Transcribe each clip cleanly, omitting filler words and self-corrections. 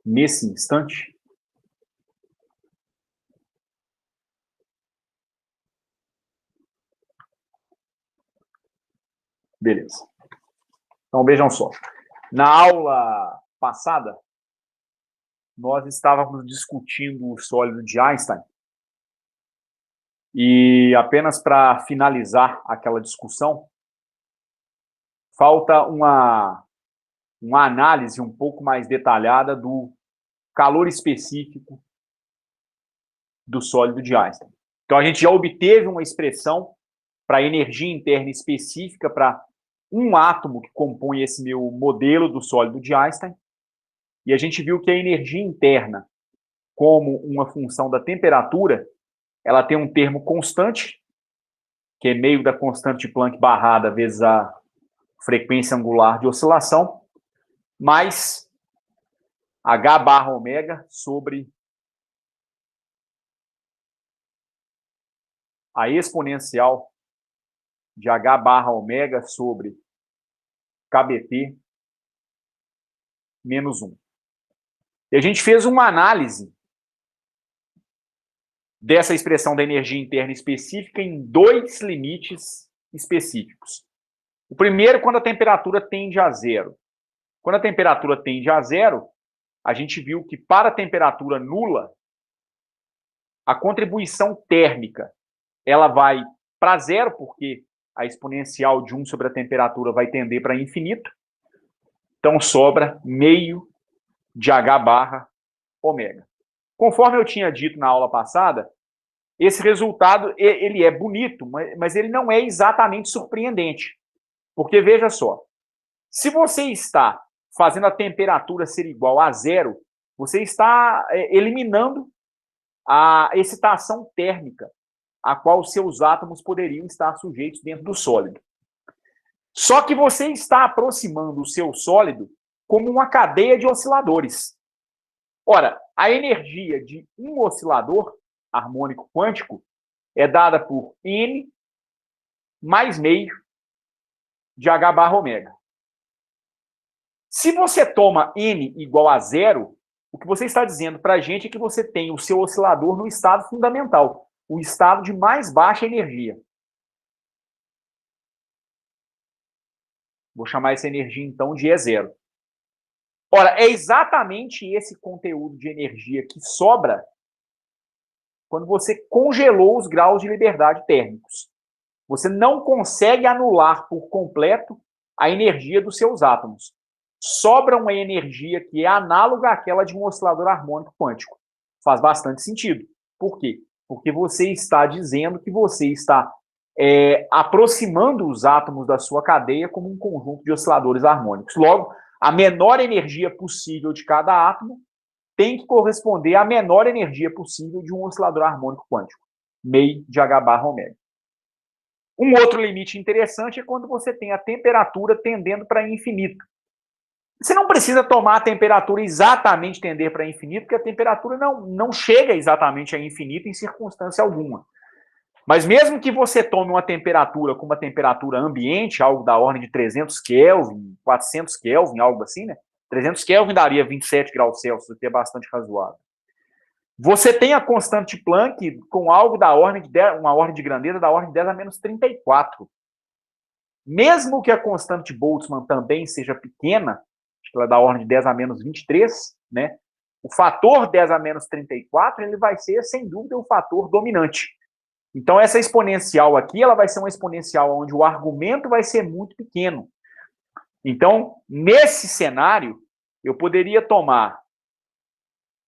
nesse instante? Beleza. Então, vejam só. Na aula passada, nós estávamos discutindo o sólido de Einstein. E apenas para finalizar aquela discussão, falta uma análise um pouco mais detalhada do calor específico do sólido de Einstein. Então, a gente já obteve uma expressão para energia interna específica para um átomo que compõe esse meu modelo do sólido de Einstein. E a gente viu que a energia interna, como uma função da temperatura, ela tem um termo constante, que é meio da constante de Planck barrada vezes a frequência angular de oscilação, mais H barra ômega sobre a exponencial de H barra ômega sobre KBT menos 1. E a gente fez uma análise dessa expressão da energia interna específica em dois limites específicos. O primeiro, quando a temperatura tende a zero. Quando a temperatura tende a zero, a gente viu que para a temperatura nula, a contribuição térmica ela vai para zero, porque a exponencial de 1 sobre a temperatura vai tender para infinito. Então, sobra meio de H barra ômega. Conforme eu tinha dito na aula passada, esse resultado ele é bonito, mas ele não é exatamente surpreendente. Porque, veja só, se você está fazendo a temperatura ser igual a zero, você está eliminando a excitação térmica a qual seus átomos poderiam estar sujeitos dentro do sólido. Só que você está aproximando o seu sólido como uma cadeia de osciladores. Ora, a energia de um oscilador harmônico quântico é dada por N mais meio de H barra ômega. Se você toma N igual a zero, o que você está dizendo para a gente é que você tem o seu oscilador no estado fundamental, o estado de mais baixa energia. Vou chamar essa energia, então, de E0. Ora, é exatamente esse conteúdo de energia que sobra quando você congelou os graus de liberdade térmicos. Você não consegue anular por completo a energia dos seus átomos. Sobra uma energia que é análoga àquela de um oscilador harmônico quântico. Faz bastante sentido. Por quê? Porque você está dizendo que você está aproximando os átomos da sua cadeia como um conjunto de osciladores harmônicos. Logo, a menor energia possível de cada átomo tem que corresponder à menor energia possível de um oscilador harmônico quântico, meio de H barra ômega. Um outro limite interessante é quando você tem a temperatura tendendo para infinito. Você não precisa tomar a temperatura exatamente tender para infinito, porque a temperatura não chega exatamente a infinito em circunstância alguma. Mas mesmo que você tome uma temperatura como uma temperatura ambiente, algo da ordem de 300 Kelvin, 400 Kelvin, algo assim, né? 300 Kelvin daria 27 graus Celsius, o que é bastante razoável. Você tem a constante de Planck com algo da ordem de 10, uma ordem de grandeza da ordem de 10 a menos 34. Mesmo que a constante de Boltzmann também seja pequena, acho que ela é da ordem de 10 a menos 23, né? O fator 10 a menos 34 ele vai ser, sem dúvida, o fator dominante. Então, essa exponencial aqui, ela vai ser uma exponencial onde o argumento vai ser muito pequeno. Então, nesse cenário, eu poderia tomar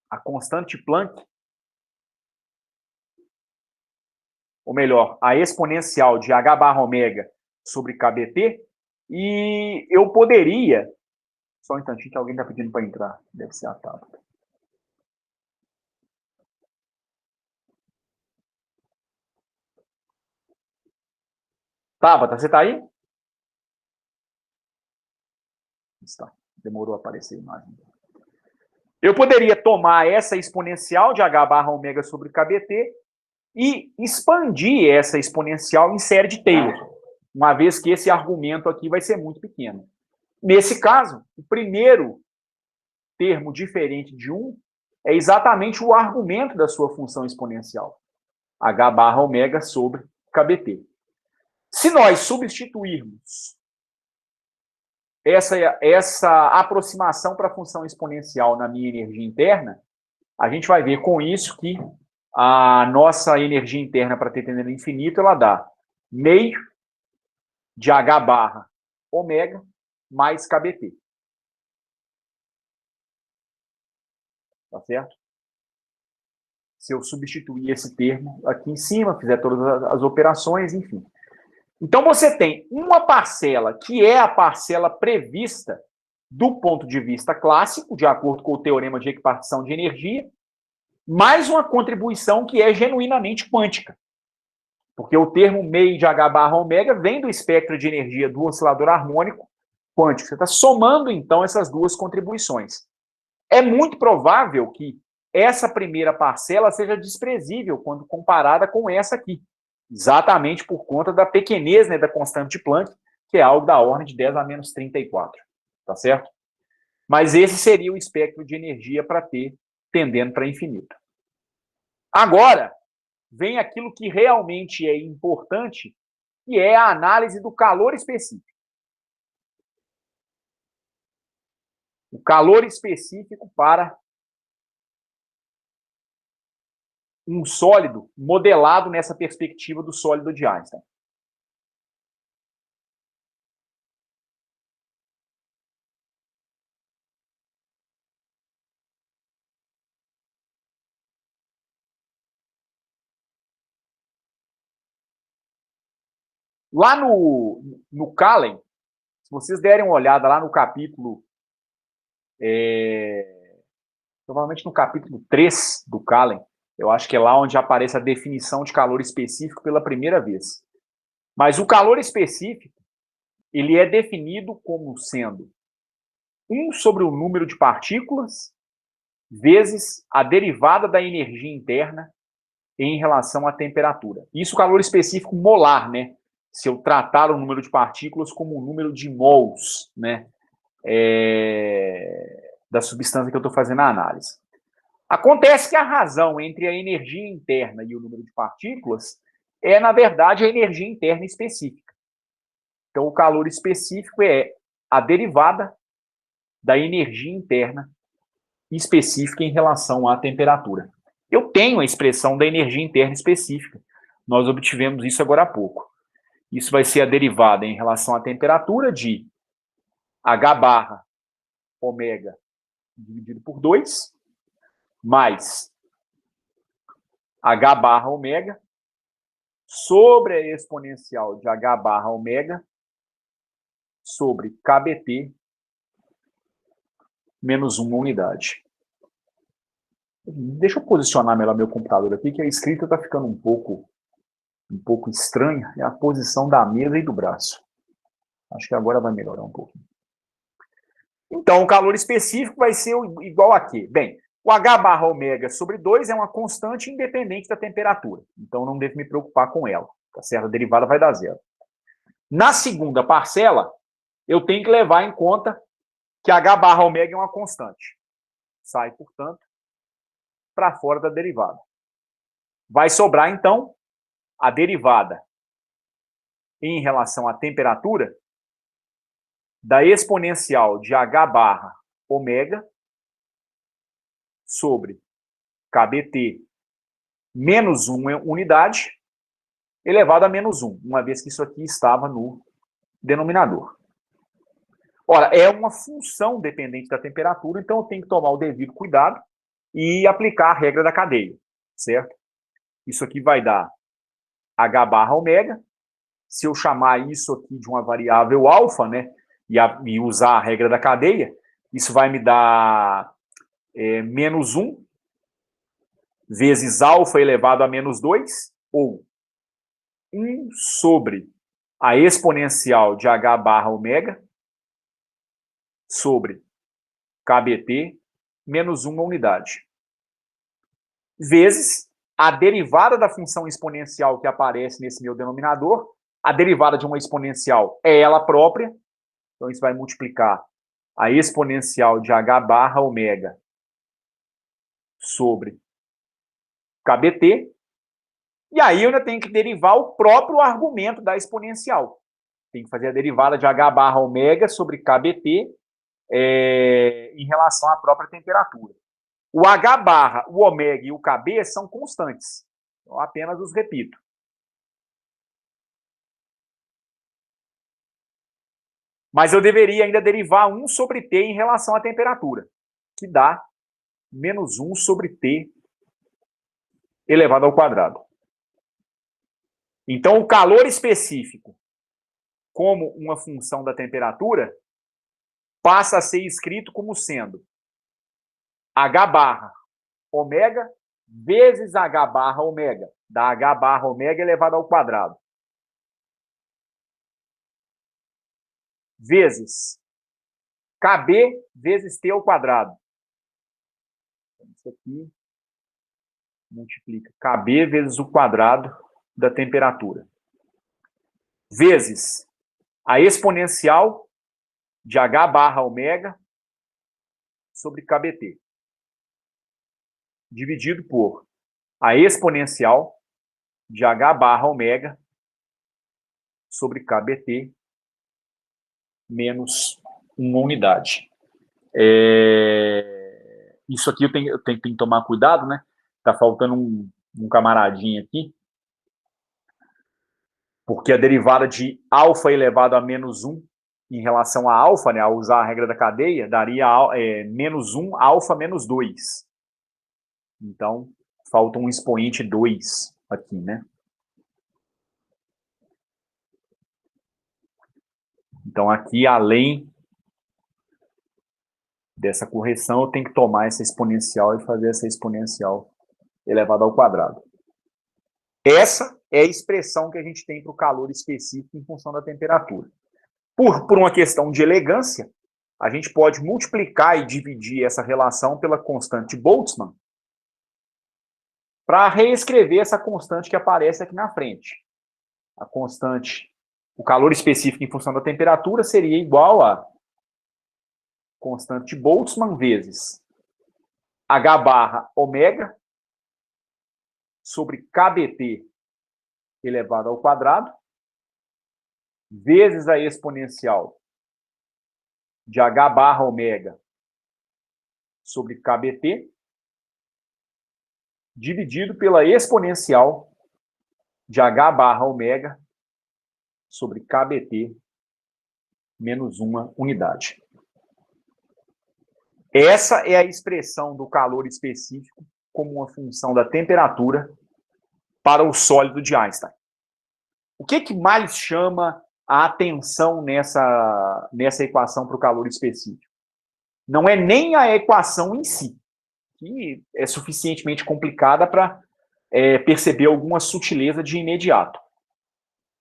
a constante de Planck, ou melhor, a exponencial de H barra ômega sobre KBT, e eu poderia... Só um instantinho que alguém está pedindo para entrar. Deve ser a Tabata. Tabata, você está aí? Está. Demorou a aparecer a imagem. Eu poderia tomar essa exponencial de H barra ômega sobre KBT e expandir essa exponencial em série de Taylor, uma vez que esse argumento aqui vai ser muito pequeno. Nesse caso, o primeiro termo diferente de 1 é exatamente o argumento da sua função exponencial. H barra ômega sobre KBT. Se nós substituirmos essa aproximação para a função exponencial na minha energia interna, a gente vai ver com isso que a nossa energia interna para t tendendo ao infinito, ela dá meio de H barra ômega mais KBT. Tá certo? Se eu substituir esse termo aqui em cima, fizer todas as operações, enfim. Então, você tem uma parcela que é a parcela prevista do ponto de vista clássico, de acordo com o teorema de equipartição de energia, mais uma contribuição que é genuinamente quântica. Porque o termo meio de H barra ômega vem do espectro de energia do oscilador harmônico quântico. Você está somando, então, essas duas contribuições. É muito provável que essa primeira parcela seja desprezível quando comparada com essa aqui. Exatamente por conta da pequenez, né, da constante de Planck, que é algo da ordem de 10 a menos 34. Tá certo? Mas esse seria o espectro de energia para T tendendo para infinito. Agora, vem aquilo que realmente é importante, que é a análise do calor específico. O calor específico para um sólido modelado nessa perspectiva do sólido de Einstein. Lá no Callen, se vocês derem uma olhada lá no capítulo, provavelmente no capítulo 3 do Callen, eu acho que é lá onde aparece a definição de calor específico pela primeira vez. Mas o calor específico, ele é definido como sendo 1 sobre o número de partículas vezes a derivada da energia interna em relação à temperatura. Isso calor específico molar, né? Se eu tratar o número de partículas como um número de mols, né? Da substância que eu estou fazendo a análise. Acontece que a razão entre a energia interna e o número de partículas é, na verdade, a energia interna específica. Então, o calor específico é a derivada da energia interna específica em relação à temperatura. Eu tenho a expressão da energia interna específica. Nós obtivemos isso agora há pouco. Isso vai ser a derivada em relação à temperatura de H barra ômega dividido por 2, mais H barra ômega sobre a exponencial de H barra ômega sobre KBT menos 1 unidade. Deixa eu posicionar melhor meu computador aqui, que a escrita está ficando um pouco estranha. É a posição da mesa e do braço. Acho que agora vai melhorar um pouquinho. Então, o calor específico vai ser igual a quê? Bem, o H barra ômega sobre 2 é uma constante independente da temperatura. Então, não devo me preocupar com ela. Tá certo? A derivada vai dar 0. Na segunda parcela, eu tenho que levar em conta que H barra ômega é uma constante. Sai, portanto, para fora da derivada. Vai sobrar, então, a derivada em relação à temperatura da exponencial de H barra ômega sobre KBT menos 1 unidade elevado a menos 1, uma vez que isso aqui estava no denominador. Ora, é uma função dependente da temperatura, então eu tenho que tomar o devido cuidado e aplicar a regra da cadeia, certo? Isso aqui vai dar H barra ômega. Se eu chamar isso aqui de uma variável alfa, né, e usar a regra da cadeia, isso vai me dar menos 1 vezes alfa elevado a menos 2, ou 1 sobre a exponencial de H barra ômega sobre KBT menos 1 unidade. Vezes a derivada da função exponencial que aparece nesse meu denominador. A derivada de uma exponencial é ela própria. Então, isso vai multiplicar a exponencial de H barra ômega sobre KBT, e aí eu ainda tenho que derivar o próprio argumento da exponencial. Tem que fazer a derivada de H barra ômega sobre KBT em relação à própria temperatura. O H barra, o ômega e o KB são constantes. Então, apenas os repito. Mas eu deveria ainda derivar 1 sobre T em relação à temperatura, que dá menos 1 sobre T elevado ao quadrado. Então, o calor específico, como uma função da temperatura, passa a ser escrito como sendo H barra ômega vezes H barra ômega, dá H barra ômega elevado ao quadrado, vezes KB vezes T ao quadrado. Isso aqui multiplica KB vezes o quadrado da temperatura, vezes a exponencial de H barra ômega sobre KBT, dividido por a exponencial de H barra ômega sobre KBT menos uma unidade. Isso aqui eu tenho que tomar cuidado, né? Tá faltando um camaradinho aqui, porque a derivada de alfa elevado a menos 1 em relação a alfa, né, ao usar a regra da cadeia, daria menos 1 alfa menos 2. Então, falta um expoente 2 aqui, né? Então, aqui, além dessa correção, eu tenho que tomar essa exponencial e fazer essa exponencial elevada ao quadrado. Essa é a expressão que a gente tem para o calor específico em função da temperatura. Por uma questão de elegância, a gente pode multiplicar e dividir essa relação pela constante Boltzmann para reescrever essa constante que aparece aqui na frente. A constante, o calor específico em função da temperatura seria igual a constante Boltzmann vezes H barra ômega sobre KBT elevado ao quadrado, vezes a exponencial de H barra ômega sobre KBT, dividido pela exponencial de H barra ômega sobre KBT menos uma unidade. Essa é a expressão do calor específico como uma função da temperatura para o sólido de Einstein. O que mais chama a atenção nessa equação para o calor específico? Não é nem a equação em si, que é suficientemente complicada para perceber alguma sutileza de imediato.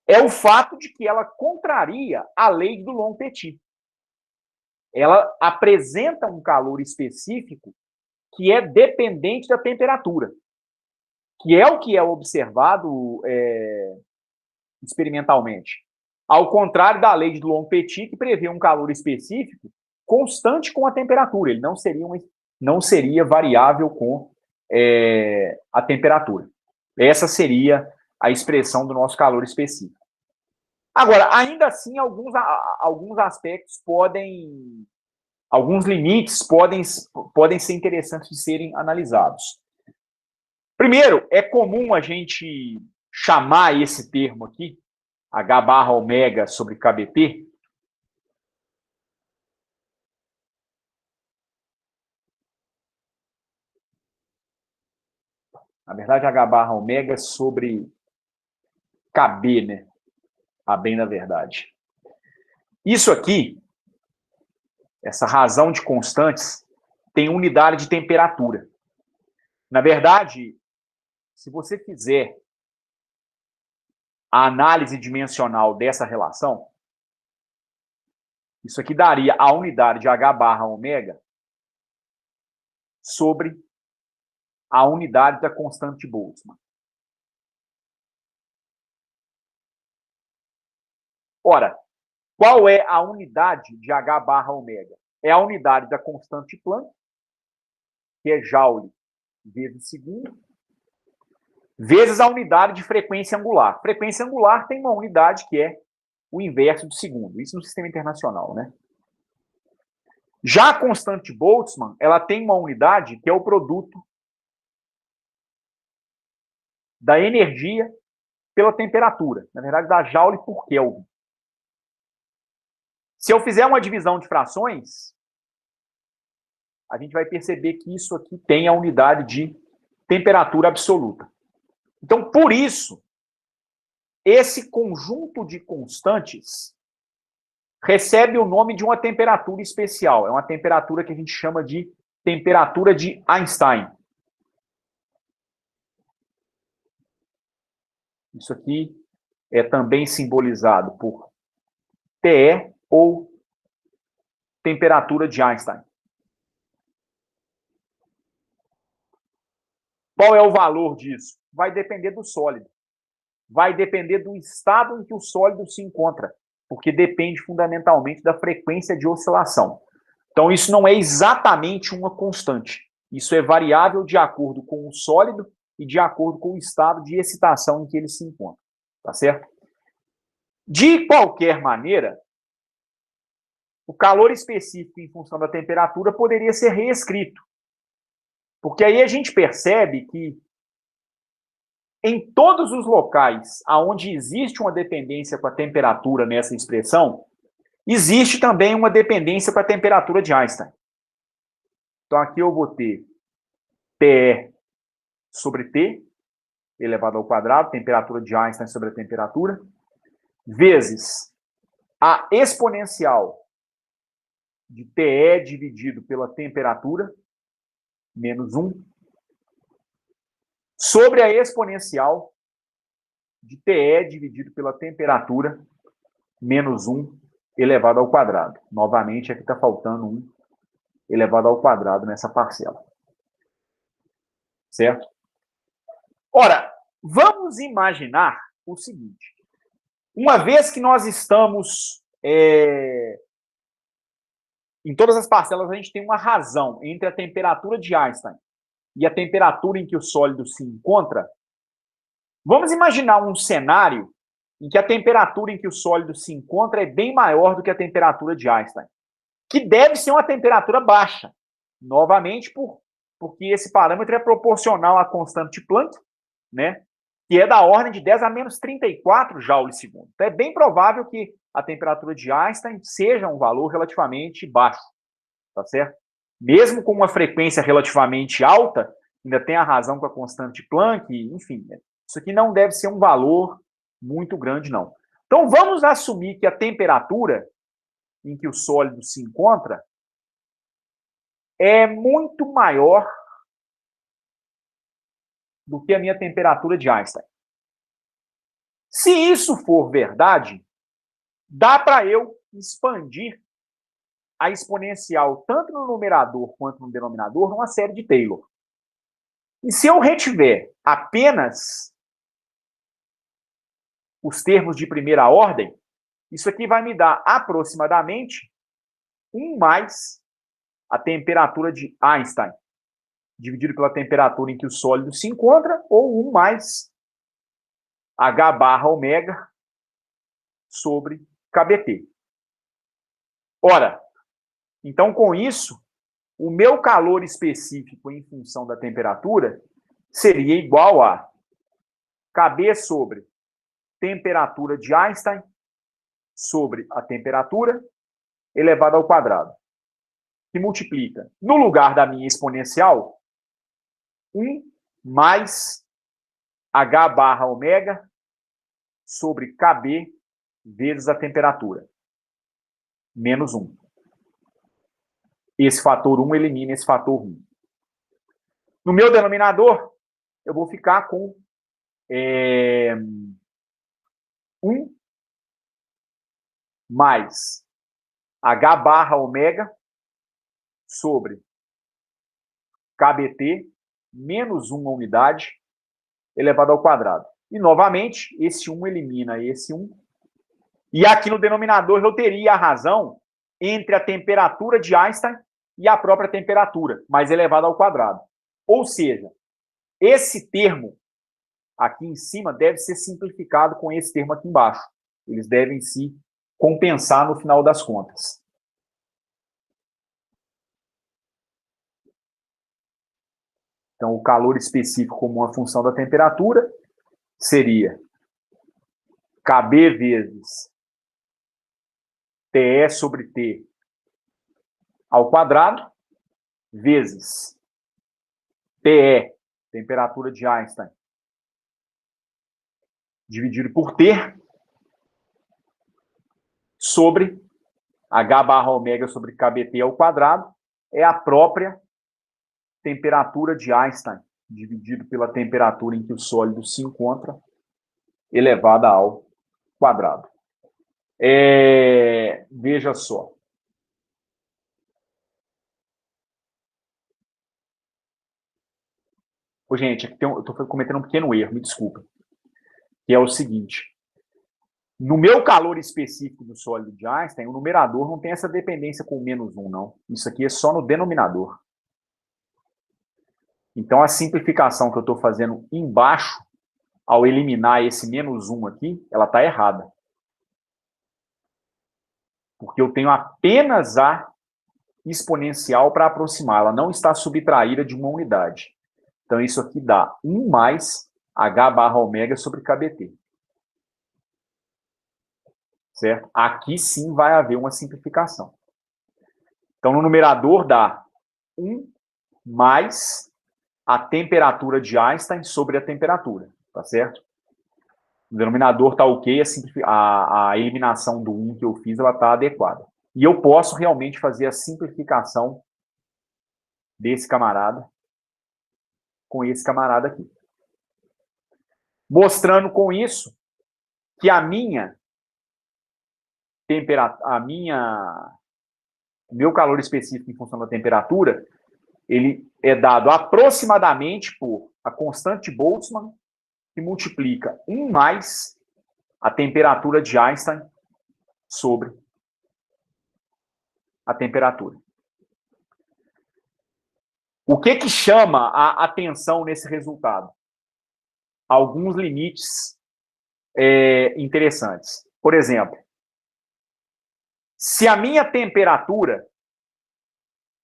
É o fato de que ela contraria a lei do Long-Petit. Ela apresenta um calor específico que é dependente da temperatura, que é o que é observado experimentalmente. Ao contrário da lei de Long-Petit, que prevê um calor específico constante com a temperatura. Ele não seria variável com a temperatura. Essa seria a expressão do nosso calor específico. Agora, ainda assim, alguns aspectos alguns limites podem ser interessantes de serem analisados. Primeiro, é comum a gente chamar esse termo aqui, H barra ômega sobre KBT, na verdade, H barra ômega sobre KB, né? A bem da verdade. Isso aqui, essa razão de constantes, tem unidade de temperatura. Na verdade, se você fizer a análise dimensional dessa relação, isso aqui daria a unidade de H barra ômega sobre a unidade da constante Boltzmann. Ora, qual é a unidade de H barra ômega? é a unidade da constante de Planck, que é Joule vezes segundo, vezes a unidade de frequência angular. Frequência angular tem uma unidade que é o inverso de segundo. Isso no sistema internacional, né? Já a constante de Boltzmann, ela tem uma unidade que é o produto da energia pela temperatura. Na verdade, da Joule por Kelvin. Se eu fizer uma divisão de frações, a gente vai perceber que isso aqui tem a unidade de temperatura absoluta. Então, por isso, esse conjunto de constantes recebe o nome de uma temperatura especial. É uma temperatura que a gente chama de temperatura de Einstein. Isso aqui é também simbolizado por TE ou temperatura de Einstein. Qual é o valor disso? Vai depender do sólido. Vai depender do estado em que o sólido se encontra, porque depende fundamentalmente da frequência de oscilação. Então, isso não é exatamente uma constante. Isso é variável de acordo com o sólido e de acordo com o estado de excitação em que ele se encontra. Tá certo? De qualquer maneira, o calor específico em função da temperatura poderia ser reescrito. Porque aí a gente percebe que em todos os locais onde existe uma dependência com a temperatura nessa expressão, existe também uma dependência com a temperatura de Einstein. Então, aqui eu vou ter TE sobre T, elevado ao quadrado, temperatura de Einstein sobre a temperatura, vezes a exponencial de TE dividido pela temperatura, menos 1, sobre a exponencial de TE dividido pela temperatura, menos 1 elevado ao quadrado. Novamente, aqui está faltando 1 elevado ao quadrado nessa parcela. Certo? Ora, vamos imaginar o seguinte. Uma vez que nós estamos... em todas as parcelas, a gente tem uma razão entre a temperatura de Einstein e a temperatura em que o sólido se encontra. Vamos imaginar um cenário em que a temperatura em que o sólido se encontra é bem maior do que a temperatura de Einstein, que deve ser uma temperatura baixa, novamente porque esse parâmetro é proporcional à constante de Planck, né, que é da ordem de 10 a menos 34 joules segundo. Então é bem provável que a temperatura de Einstein seja um valor relativamente baixo, tá certo? Mesmo com uma frequência relativamente alta, ainda tem a razão com a constante de Planck, enfim, isso aqui não deve ser um valor muito grande, não. Então, vamos assumir que a temperatura em que o sólido se encontra é muito maior do que a minha temperatura de Einstein. Se isso for verdade, dá para eu expandir a exponencial, tanto no numerador quanto no denominador, numa série de Taylor. E se eu retiver apenas os termos de primeira ordem, isso aqui vai me dar aproximadamente 1 mais a temperatura de Einstein, dividido pela temperatura em que o sólido se encontra, ou 1 mais H barra ômega sobre KBT. Ora, então com isso, o meu calor específico em função da temperatura seria igual a KB sobre temperatura de Einstein sobre a temperatura elevado ao quadrado, que multiplica, no lugar da minha exponencial, 1 mais H barra ômega sobre KB vezes a temperatura, menos 1. Esse fator 1 elimina esse fator 1. No meu denominador, eu vou ficar com 1 mais H barra ômega sobre KBT menos 1 unidade elevado ao quadrado. E, novamente, esse 1 elimina esse 1. E aqui no denominador eu teria a razão entre a temperatura de Einstein e a própria temperatura, mais elevada ao quadrado. Ou seja, esse termo aqui em cima deve ser simplificado com esse termo aqui embaixo. Eles devem se compensar no final das contas. Então, o calor específico como uma função da temperatura seria KB vezes TE sobre T ao quadrado, vezes TE, temperatura de Einstein, dividido por T, sobre H barra ômega sobre KBT ao quadrado, é a própria temperatura de Einstein, dividido pela temperatura em que o sólido se encontra, elevada ao quadrado. Veja só. Gente, aqui eu estou cometendo um pequeno erro, me desculpa. Que é o seguinte. No meu calor específico do sólido de Einstein, o numerador não tem essa dependência com -1, não. Isso aqui é só no denominador. Então, a simplificação que eu estou fazendo embaixo, ao eliminar esse -1 aqui, ela está errada. Porque eu tenho apenas a exponencial para aproximar. Ela não está subtraída de uma unidade. Então, isso aqui dá 1 mais H barra ômega sobre KBT. Certo? Aqui sim vai haver uma simplificação. Então, no numerador dá 1 mais a temperatura de Einstein sobre a temperatura. Tá certo? No denominador está ok, a eliminação do 1 que eu fiz ela está adequada. E eu posso realmente fazer a simplificação desse camarada com esse camarada aqui. Mostrando com isso que meu calor específico em função da temperatura, ele é dado aproximadamente por a constante de Boltzmann, que multiplica 1 mais a temperatura de Einstein sobre a temperatura. O que chama a atenção nesse resultado? Alguns limites interessantes. Por exemplo, se a minha temperatura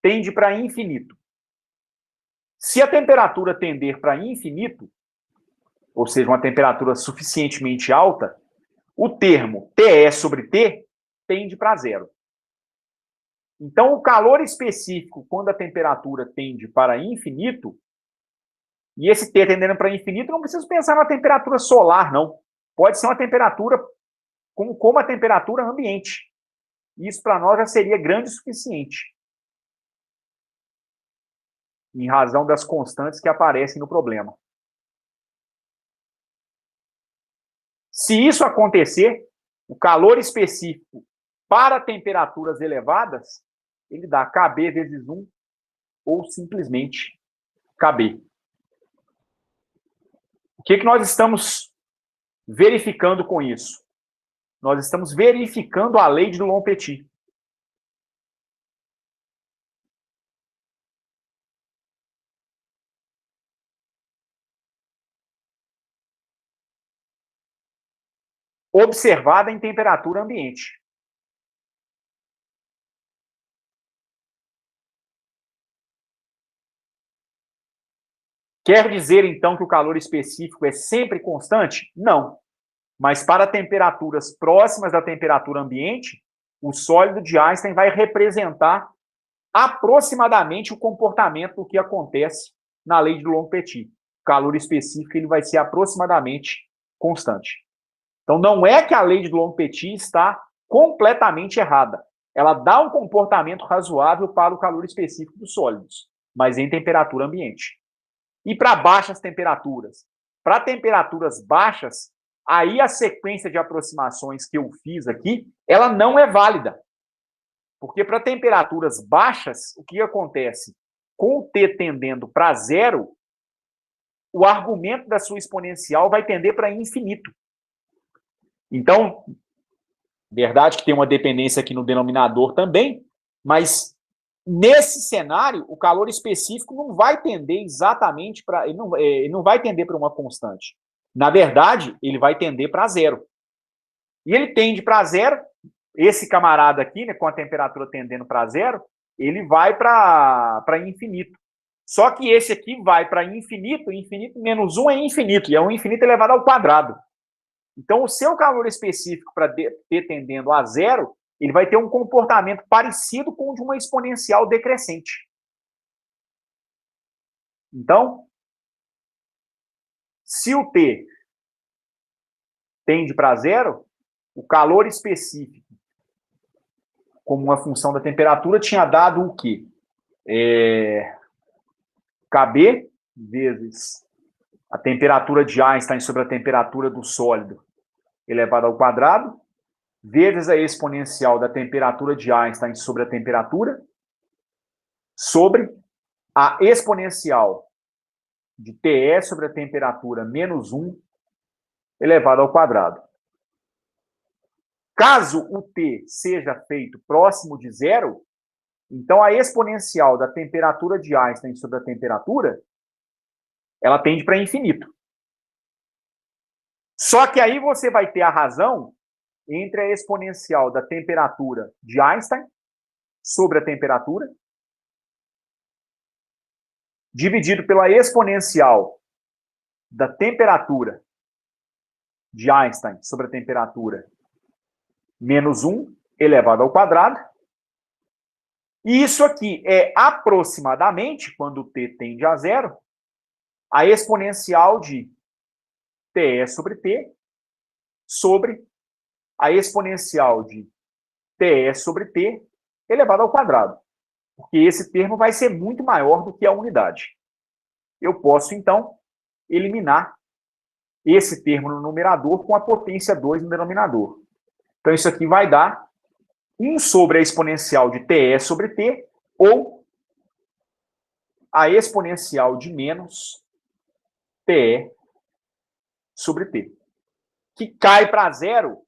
tende para infinito, se a temperatura tender para infinito, ou seja, uma temperatura suficientemente alta, o termo TE sobre T tende para zero. Então, o calor específico, quando a temperatura tende para infinito, e esse T tendendo para infinito, não preciso pensar na temperatura solar, não. Pode ser uma temperatura como a temperatura ambiente. Isso para nós já seria grande o suficiente. Em razão das constantes que aparecem no problema. Se isso acontecer, o calor específico para temperaturas elevadas, ele dá KB vezes 1 ou simplesmente KB. O que nós estamos verificando com isso? Nós estamos verificando a lei de Dulong-Petit. Observada em temperatura ambiente. Quer dizer, então, que o calor específico é sempre constante? Não. Mas para temperaturas próximas da temperatura ambiente, o sólido de Einstein vai representar aproximadamente o comportamento do que acontece na lei de Dulong-Petit. O calor específico ele vai ser aproximadamente constante. Então, não é que a lei de Dulong-Petit está completamente errada. Ela dá um comportamento razoável para o calor específico dos sólidos, mas em temperatura ambiente. E para baixas temperaturas? Para temperaturas baixas, aí a sequência de aproximações que eu fiz aqui, ela não é válida. Porque para temperaturas baixas, o que acontece? Com o T tendendo para zero, o argumento da sua exponencial vai tender para infinito. Então, Verdade que tem uma dependência aqui no denominador também, mas nesse cenário, o calor específico não vai tender exatamente para... Ele não vai tender para uma constante. Na verdade, ele vai tender para zero. E ele tende para zero, esse camarada aqui, né, com a temperatura tendendo para zero, ele vai para infinito. Só que esse aqui vai para infinito, infinito menos 1 é infinito, e é um infinito elevado ao quadrado. Então, o seu calor específico para t tendendo a zero, ele vai ter um comportamento parecido com o de uma exponencial decrescente. Então, se o T tende para zero, o calor específico, como uma função da temperatura, tinha dado o quê? KB vezes a temperatura de Einstein sobre a temperatura do sólido elevado ao quadrado, vezes a exponencial da temperatura de Einstein sobre a temperatura, sobre a exponencial de TE sobre a temperatura menos 1 elevado ao quadrado. Caso o T seja feito próximo de zero, então a exponencial da temperatura de Einstein sobre a temperatura, ela tende para infinito. Só que aí você vai ter a razão entre a exponencial da temperatura de Einstein sobre a temperatura, dividido pela exponencial da temperatura de Einstein sobre a temperatura menos 1 elevado ao quadrado. E isso aqui é aproximadamente, quando t tende a zero, a exponencial de TE sobre T sobre a exponencial de TE sobre T elevado ao quadrado. Porque esse termo vai ser muito maior do que a unidade. Eu posso, então, eliminar esse termo no numerador com a potência 2 no denominador. Então, isso aqui vai dar 1 sobre a exponencial de TE sobre T, ou a exponencial de menos TE sobre T, que cai para zero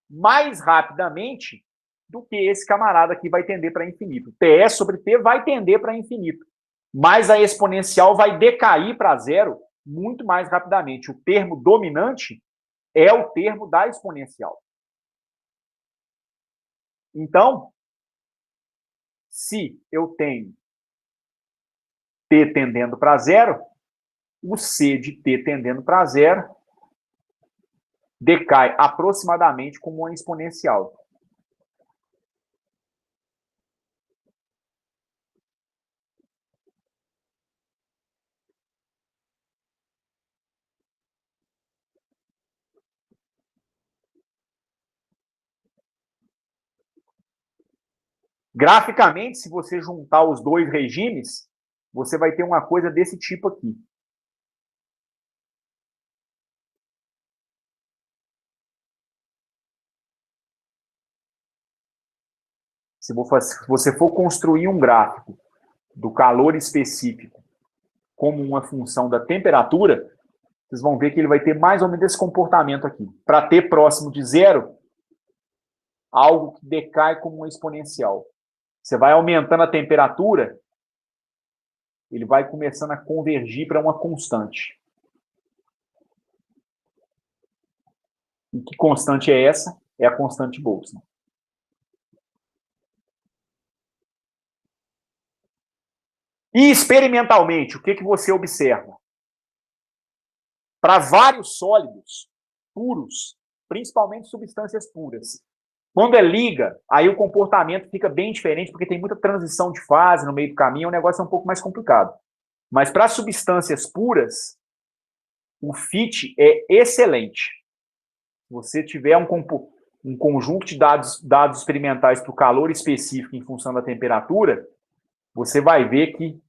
mais rapidamente do que esse camarada aqui vai tender para infinito. TE sobre T vai tender para infinito, mas a exponencial vai decair para zero muito mais rapidamente. O termo dominante é o termo da exponencial. Então, se eu tenho T tendendo para zero, o C de T tendendo para zero decai aproximadamente como uma exponencial. Graficamente, se você juntar os dois regimes, você vai ter uma coisa desse tipo aqui. Se você for construir um gráfico do calor específico como uma função da temperatura, vocês vão ver que ele vai ter mais ou menos esse comportamento aqui. Para T próximo de zero, algo que decai como uma exponencial. Você vai aumentando a temperatura, ele vai começando a convergir para uma constante. E que constante é essa? É a constante Boltzmann. E experimentalmente, o que você observa? Para vários sólidos puros, principalmente substâncias puras, quando é liga, aí o comportamento fica bem diferente, porque tem muita transição de fase no meio do caminho, o negócio é um pouco mais complicado. Mas para substâncias puras, o fit é excelente. Se você tiver um conjunto de dados experimentais para o calor específico em função da temperatura, você vai ver que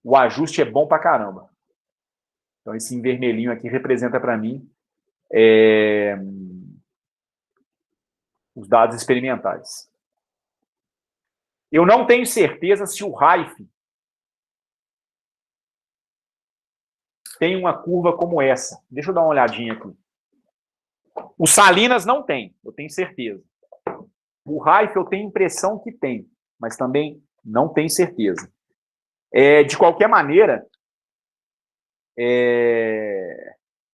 o ajuste é bom pra caramba. Então, esse em vermelhinho aqui representa para mim os dados experimentais. Eu não tenho certeza se o Rife tem uma curva como essa. Deixa eu dar uma olhadinha aqui. O Salinas não tem, eu tenho certeza. O Rife eu tenho impressão que tem, mas também não tenho certeza. De qualquer maneira,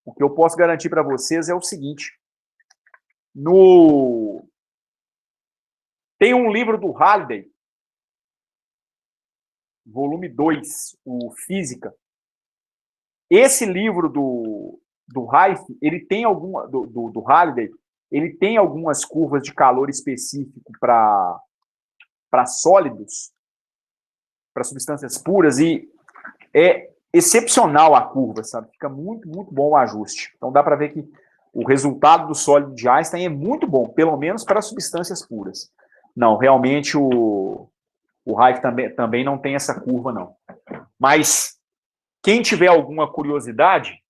o que eu posso garantir para vocês é o seguinte. Tem um livro do Halliday, volume 2, o Física. Esse livro do Rife, ele tem do Halliday, ele tem algumas curvas de calor específico para sólidos, para substâncias puras, e é excepcional a curva, sabe? Fica muito, muito bom o ajuste. Então dá para ver que o resultado do sólido de Einstein é muito bom, pelo menos para substâncias puras. Não, realmente o Rife também não tem essa curva, não. Mas quem tiver alguma curiosidade,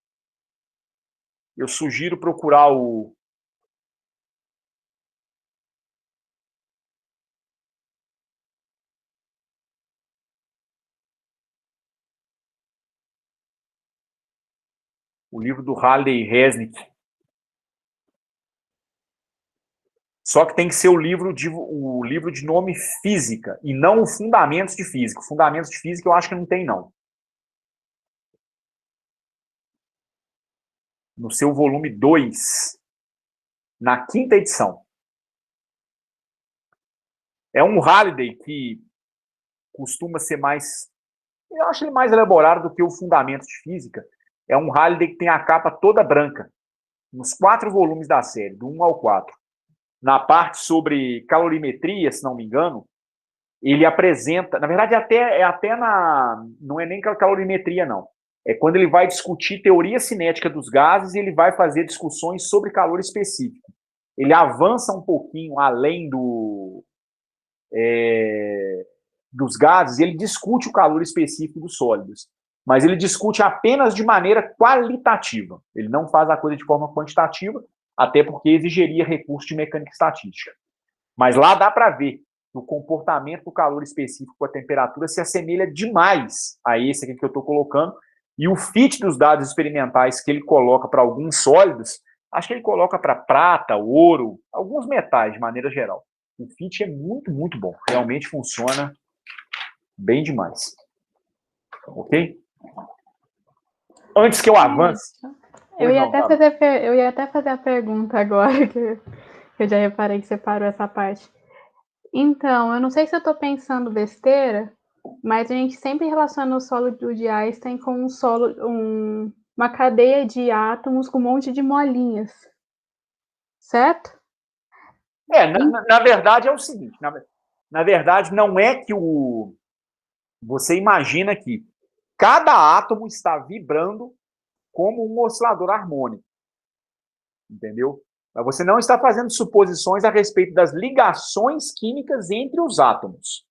eu sugiro procurar o livro do Halliday e Resnick. Só que tem que ser o livro de nome Física, e não o Fundamentos de Física. O Fundamentos de Física eu acho que não tem, não. No seu volume 2, na 5ª edição. É um Halliday que costuma ser mais... Eu acho ele mais elaborado do que o Fundamentos de Física. É um Halliday que tem a capa toda branca, nos 4 volumes da série, do 1 ao 4. Na parte sobre calorimetria, se não me engano, ele apresenta... Na verdade, não é nem calorimetria, não. É quando ele vai discutir teoria cinética dos gases e ele vai fazer discussões sobre calor específico. Ele avança um pouquinho além dos gases, ele discute o calor específico dos sólidos, mas ele discute apenas de maneira qualitativa. Ele não faz a coisa de forma quantitativa, até porque exigiria recurso de mecânica estatística. Mas lá dá para ver que o comportamento do calor específico com a temperatura se assemelha demais a esse aqui que eu estou colocando, e o fit dos dados experimentais que ele coloca para alguns sólidos, acho que ele coloca para prata, ouro, alguns metais de maneira geral. O fit é muito, muito bom. Realmente funciona bem demais. Ok? Antes que eu avance... Eu ia até fazer a pergunta agora, que eu já reparei que você parou essa parte. Então, eu não sei se eu estou pensando besteira, mas a gente sempre relaciona o sólido de Einstein com uma cadeia de átomos com um monte de molinhas. Certo? Na verdade é o seguinte, na verdade não é que você imagina que cada átomo está vibrando como um oscilador harmônico, entendeu? Mas você não está fazendo suposições a respeito das ligações químicas entre os átomos.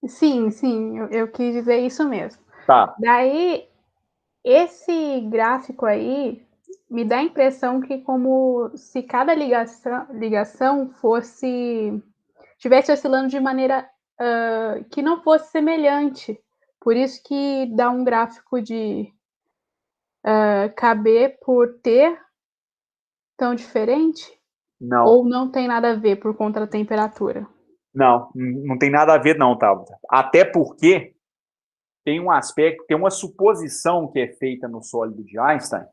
Sim, eu quis dizer isso mesmo. Tá. Daí, esse gráfico aí me dá a impressão que como se cada ligação estivesse oscilando de maneira que não fosse semelhante. Por isso que dá um gráfico de KB por T tão diferente? Não. Ou não tem nada a ver por conta da temperatura? Não tem nada a ver não, Tabata. Até porque tem um aspecto, tem uma suposição que é feita no sólido de Einstein,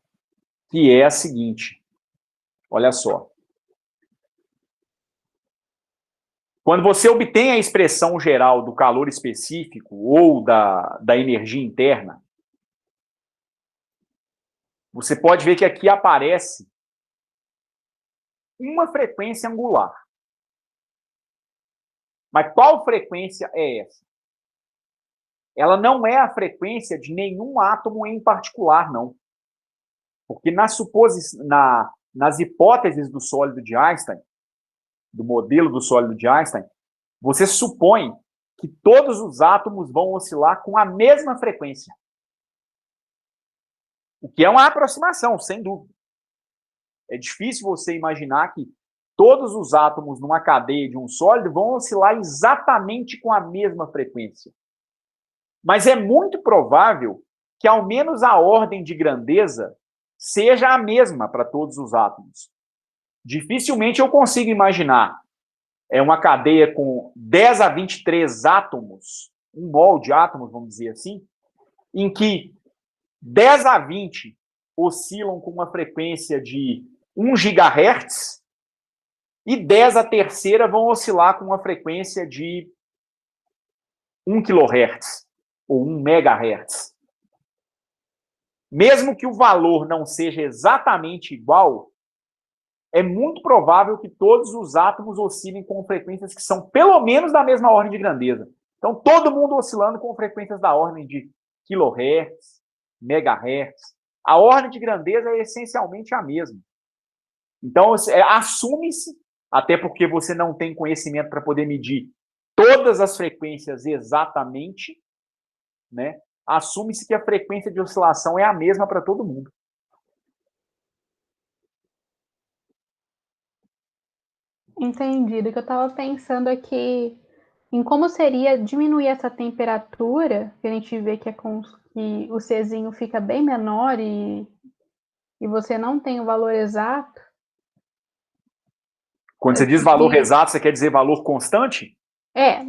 que é a seguinte. Olha só. Quando você obtém a expressão geral do calor específico ou da energia interna, você pode ver que aqui aparece uma frequência angular. Mas qual frequência é essa? Ela não é a frequência de nenhum átomo em particular, não. Porque nas hipóteses do sólido de Einstein, do modelo do sólido de Einstein, você supõe que todos os átomos vão oscilar com a mesma frequência. O que é uma aproximação, sem dúvida. É difícil você imaginar que todos os átomos numa cadeia de um sólido vão oscilar exatamente com a mesma frequência. Mas é muito provável que ao menos a ordem de grandeza seja a mesma para todos os átomos. Dificilmente eu consigo imaginar uma cadeia com 10 a 23 átomos, um mol de átomos, vamos dizer assim, em que 10 a 20 oscilam com uma frequência de 1 GHz e 10 a terceira vão oscilar com uma frequência de 1 kHz ou 1 MHz. Mesmo que o valor não seja exatamente igual, é muito provável que todos os átomos oscilem com frequências que são pelo menos da mesma ordem de grandeza. Então, todo mundo oscilando com frequências da ordem de kHz, megahertz. A ordem de grandeza é essencialmente a mesma. Então, assume-se, até porque você não tem conhecimento para poder medir todas as frequências exatamente, né? Assume-se que a frequência de oscilação é a mesma para todo mundo. Entendido. O que eu estava pensando aqui em como seria diminuir essa temperatura, que a gente vê que o Czinho fica bem menor e você não tem o valor exato. Quando você diz valor exato, você quer dizer valor constante?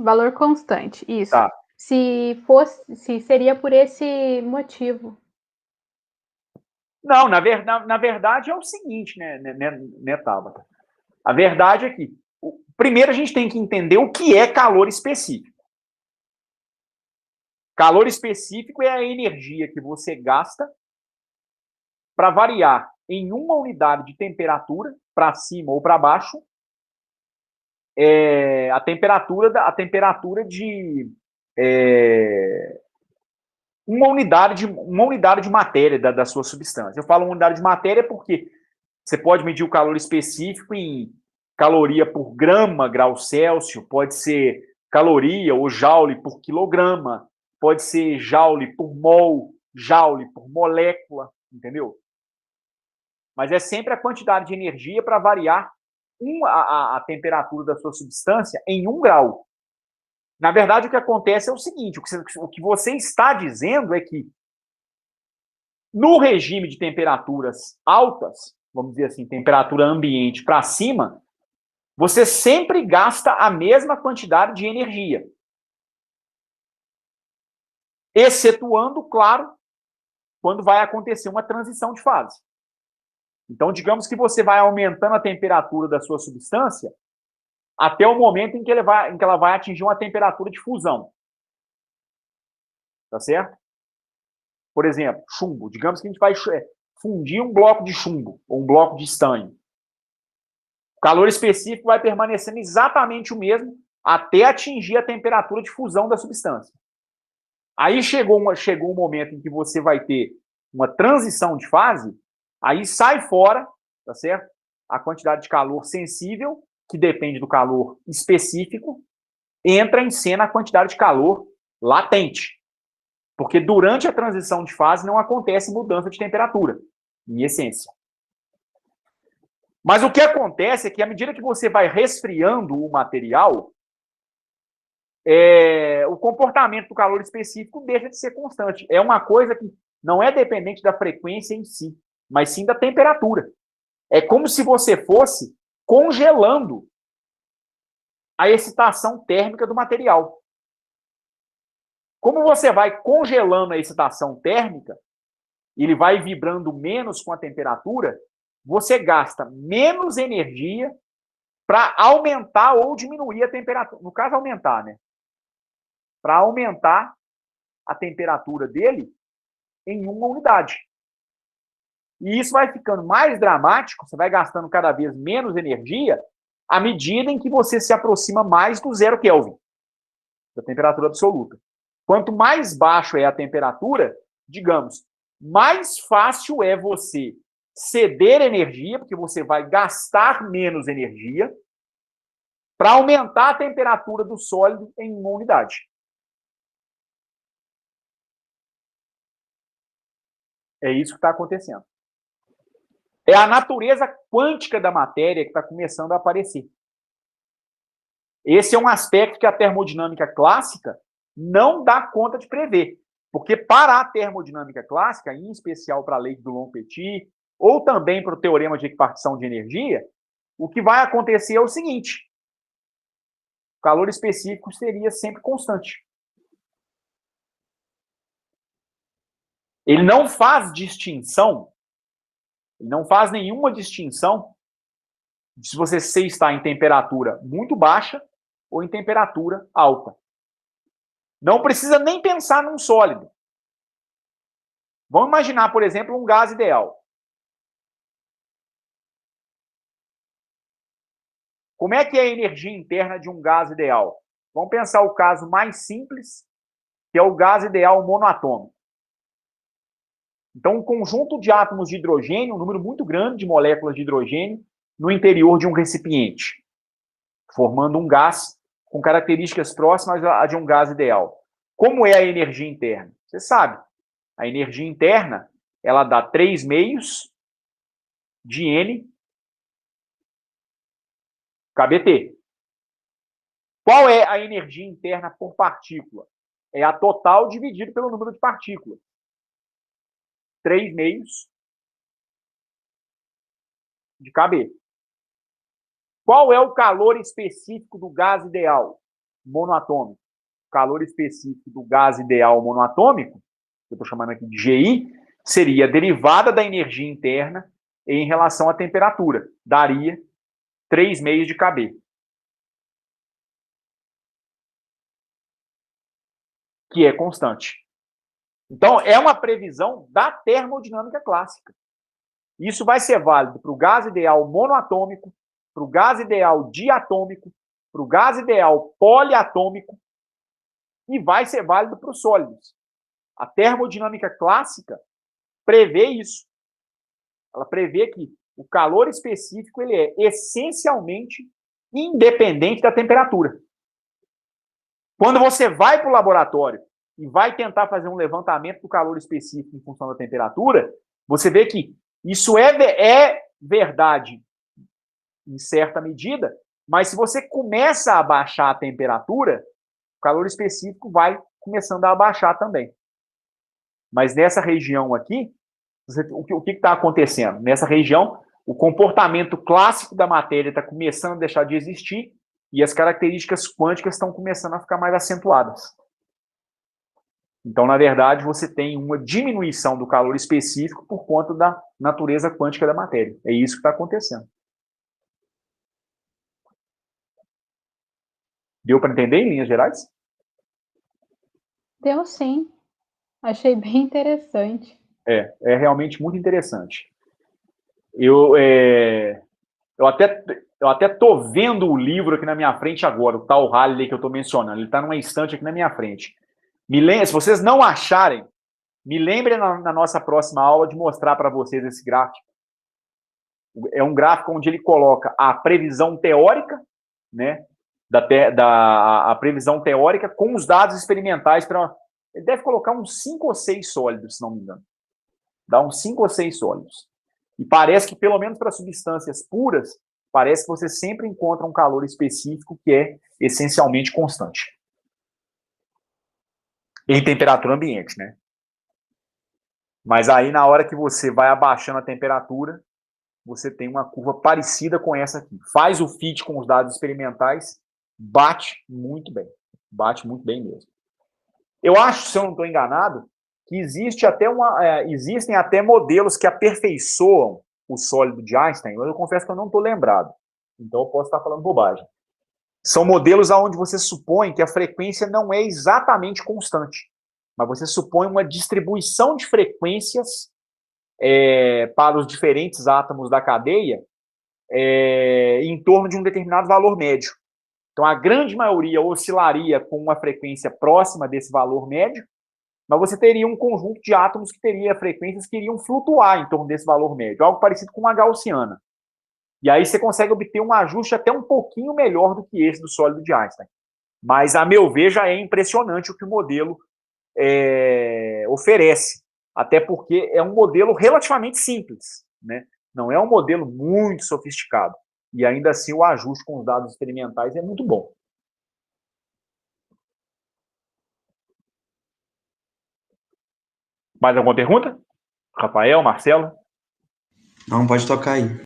Valor constante, isso. Tá. Se seria por esse motivo. Não, na verdade é o seguinte, né, Tabata? A verdade é que, primeiro, a gente tem que entender o que é calor específico. Calor específico é a energia que você gasta para variar em uma unidade de temperatura, para cima ou para baixo, a temperatura de uma unidade de matéria da sua substância. Eu falo uma unidade de matéria porque você pode medir o calor específico em caloria por grama, grau Celsius, pode ser caloria ou joule por quilograma, pode ser joule por mol, joule por molécula, entendeu? Mas é sempre a quantidade de energia para variar a temperatura da sua substância em 1 grau. Na verdade, o que acontece é o seguinte, o que você está dizendo é que no regime de temperaturas altas, vamos dizer assim, temperatura ambiente para cima, você sempre gasta a mesma quantidade de energia. Excetuando, claro, quando vai acontecer uma transição de fase. Então, digamos que você vai aumentando a temperatura da sua substância até o momento em que ela vai atingir uma temperatura de fusão. Tá certo? Por exemplo, chumbo. Digamos que a gente vai fundir um bloco de chumbo ou um bloco de estanho. O calor específico vai permanecendo exatamente o mesmo até atingir a temperatura de fusão da substância. Aí chegou um momento em que você vai ter uma transição de fase, aí sai fora, tá certo? A quantidade de calor sensível, que depende do calor específico, entra em cena a quantidade de calor latente. Porque durante a transição de fase não acontece mudança de temperatura, em essência. Mas o que acontece é que, à medida que você vai resfriando o material, o comportamento do calor específico deixa de ser constante. É uma coisa que não é dependente da frequência em si, mas sim da temperatura. É como se você fosse congelando a excitação térmica do material. Como você vai congelando a excitação térmica, ele vai vibrando menos com a temperatura, você gasta menos energia para aumentar ou diminuir a temperatura. No caso, aumentar, né? Para aumentar a temperatura dele em uma unidade. E isso vai ficando mais dramático, você vai gastando cada vez menos energia à medida em que você se aproxima mais do 0 Kelvin, da temperatura absoluta. Quanto mais baixo é a temperatura, digamos, mais fácil é você ceder energia, porque você vai gastar menos energia, para aumentar a temperatura do sólido em uma unidade. É isso que está acontecendo. É a natureza quântica da matéria que está começando a aparecer. Esse é um aspecto que a termodinâmica clássica não dá conta de prever. Porque para a termodinâmica clássica, em especial para a lei do Dulong-Petit, ou também para o teorema de equipartição de energia, o que vai acontecer é o seguinte: o calor específico seria sempre constante. Ele não faz distinção, ele não faz nenhuma distinção de se você está em temperatura muito baixa ou em temperatura alta. Não precisa nem pensar num sólido. Vamos imaginar, por exemplo, um gás ideal. Como é que é a energia interna de um gás ideal? Vamos pensar o caso mais simples, que é o gás ideal monoatômico. Então, um conjunto de átomos de hidrogênio, um número muito grande de moléculas de hidrogênio, no interior de um recipiente, formando um gás com características próximas à de um gás ideal. Como é a energia interna? Você sabe, a energia interna, ela dá 3 meios de N kBT. Qual é a energia interna por partícula? É a total dividido pelo número de partículas. 3 meios de kB. Qual é o calor específico do gás ideal monoatômico? O calor específico do gás ideal monoatômico, que eu estou chamando aqui de GI, seria a derivada da energia interna em relação à temperatura. Daria 3 meios de kB. Que é constante. Então, é uma previsão da termodinâmica clássica. Isso vai ser válido para o gás ideal monoatômico, para o gás ideal diatômico, para o gás ideal poliatômico e vai ser válido para os sólidos. A termodinâmica clássica prevê isso. Ela prevê que o calor específico ele é essencialmente independente da temperatura. Quando você vai para o laboratório e vai tentar fazer um levantamento do calor específico em função da temperatura, você vê que isso é verdade em certa medida, mas se você começa a baixar a temperatura, o calor específico vai começando a abaixar também. Mas nessa região aqui, o que está acontecendo? Nessa região, o comportamento clássico da matéria está começando a deixar de existir e as características quânticas estão começando a ficar mais acentuadas. Então, na verdade, você tem uma diminuição do calor específico por conta da natureza quântica da matéria. É isso que está acontecendo. Deu para entender em linhas gerais? Deu sim. Achei bem interessante. É realmente muito interessante. Eu até tô vendo o livro aqui na minha frente agora, o tal Halley que eu estou mencionando. Ele está numa estante aqui na minha frente. Se vocês não acharem, me lembrem na nossa próxima aula de mostrar para vocês esse gráfico. É um gráfico onde ele coloca a previsão teórica, né, a previsão teórica com os dados experimentais. Ele deve colocar uns 5 ou 6 sólidos, se não me engano. Dá uns 5 ou 6 sólidos. E parece que, pelo menos para substâncias puras, parece que você sempre encontra um calor específico que é essencialmente constante. Em temperatura ambiente, né? Mas aí, na hora que você vai abaixando a temperatura, você tem uma curva parecida com essa aqui. Faz o fit com os dados experimentais, bate muito bem. Bate muito bem mesmo. Eu acho, se eu não estou enganado, que existem até modelos que aperfeiçoam o sólido de Einstein, mas eu confesso que eu não estou lembrado. Então eu posso estar falando bobagem. São modelos onde você supõe que a frequência não é exatamente constante, mas você supõe uma distribuição de frequências para os diferentes átomos da cadeia em torno de um determinado valor médio. Então, a grande maioria oscilaria com uma frequência próxima desse valor médio, mas você teria um conjunto de átomos que teria frequências que iriam flutuar em torno desse valor médio, algo parecido com uma gaussiana. E aí você consegue obter um ajuste até um pouquinho melhor do que esse do sólido de Einstein. Mas, a meu ver, já é impressionante o que o modelo oferece, até porque é um modelo relativamente simples, né? Não é um modelo muito sofisticado. E ainda assim o ajuste com os dados experimentais é muito bom. Mais alguma pergunta? Rafael, Marcelo? Não, pode tocar aí.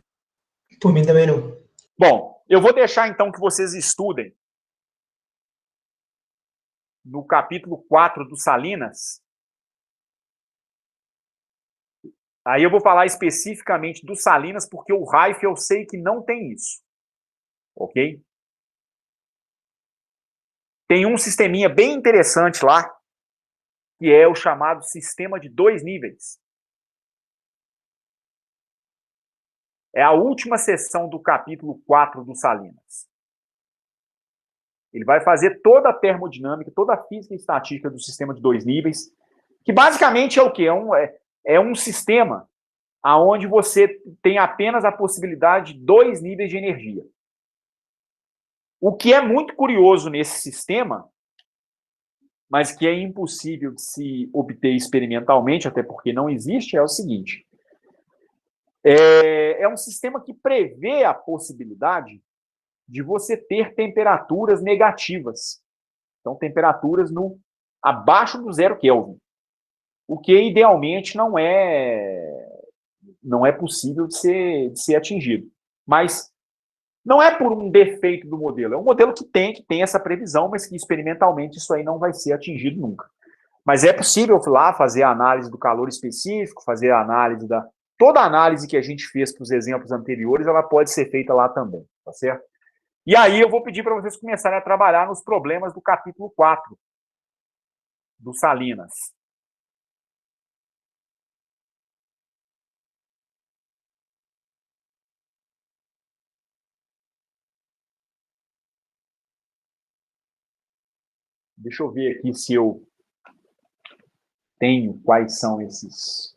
Por mim também não. Bom, eu vou deixar então que vocês estudem no capítulo 4 do Salinas. Aí eu vou falar especificamente do Salinas, porque o Reif eu sei que não tem isso. Ok? Tem um sisteminha bem interessante lá, que é o chamado sistema de 2 níveis. É a última sessão do capítulo 4 do Salinas. Ele vai fazer toda a termodinâmica, toda a física e estatística do sistema de 2 níveis, que basicamente é o quê? É um sistema onde você tem apenas a possibilidade de 2 níveis de energia. O que é muito curioso nesse sistema, mas que é impossível de se obter experimentalmente, até porque não existe, é o seguinte. É um sistema que prevê a possibilidade de você ter temperaturas negativas. Então, temperaturas abaixo do 0 Kelvin. O que, idealmente, não é possível de ser atingido. Mas não é por um defeito do modelo. É um modelo que tem essa previsão, mas que, experimentalmente, isso aí não vai ser atingido nunca. Mas é possível lá fazer a análise do calor específico, fazer a análise toda a análise que a gente fez para os exemplos anteriores, ela pode ser feita lá também, tá certo? E aí eu vou pedir para vocês começarem a trabalhar nos problemas do capítulo 4 do Salinas. Deixa eu ver aqui se eu tenho quais são esses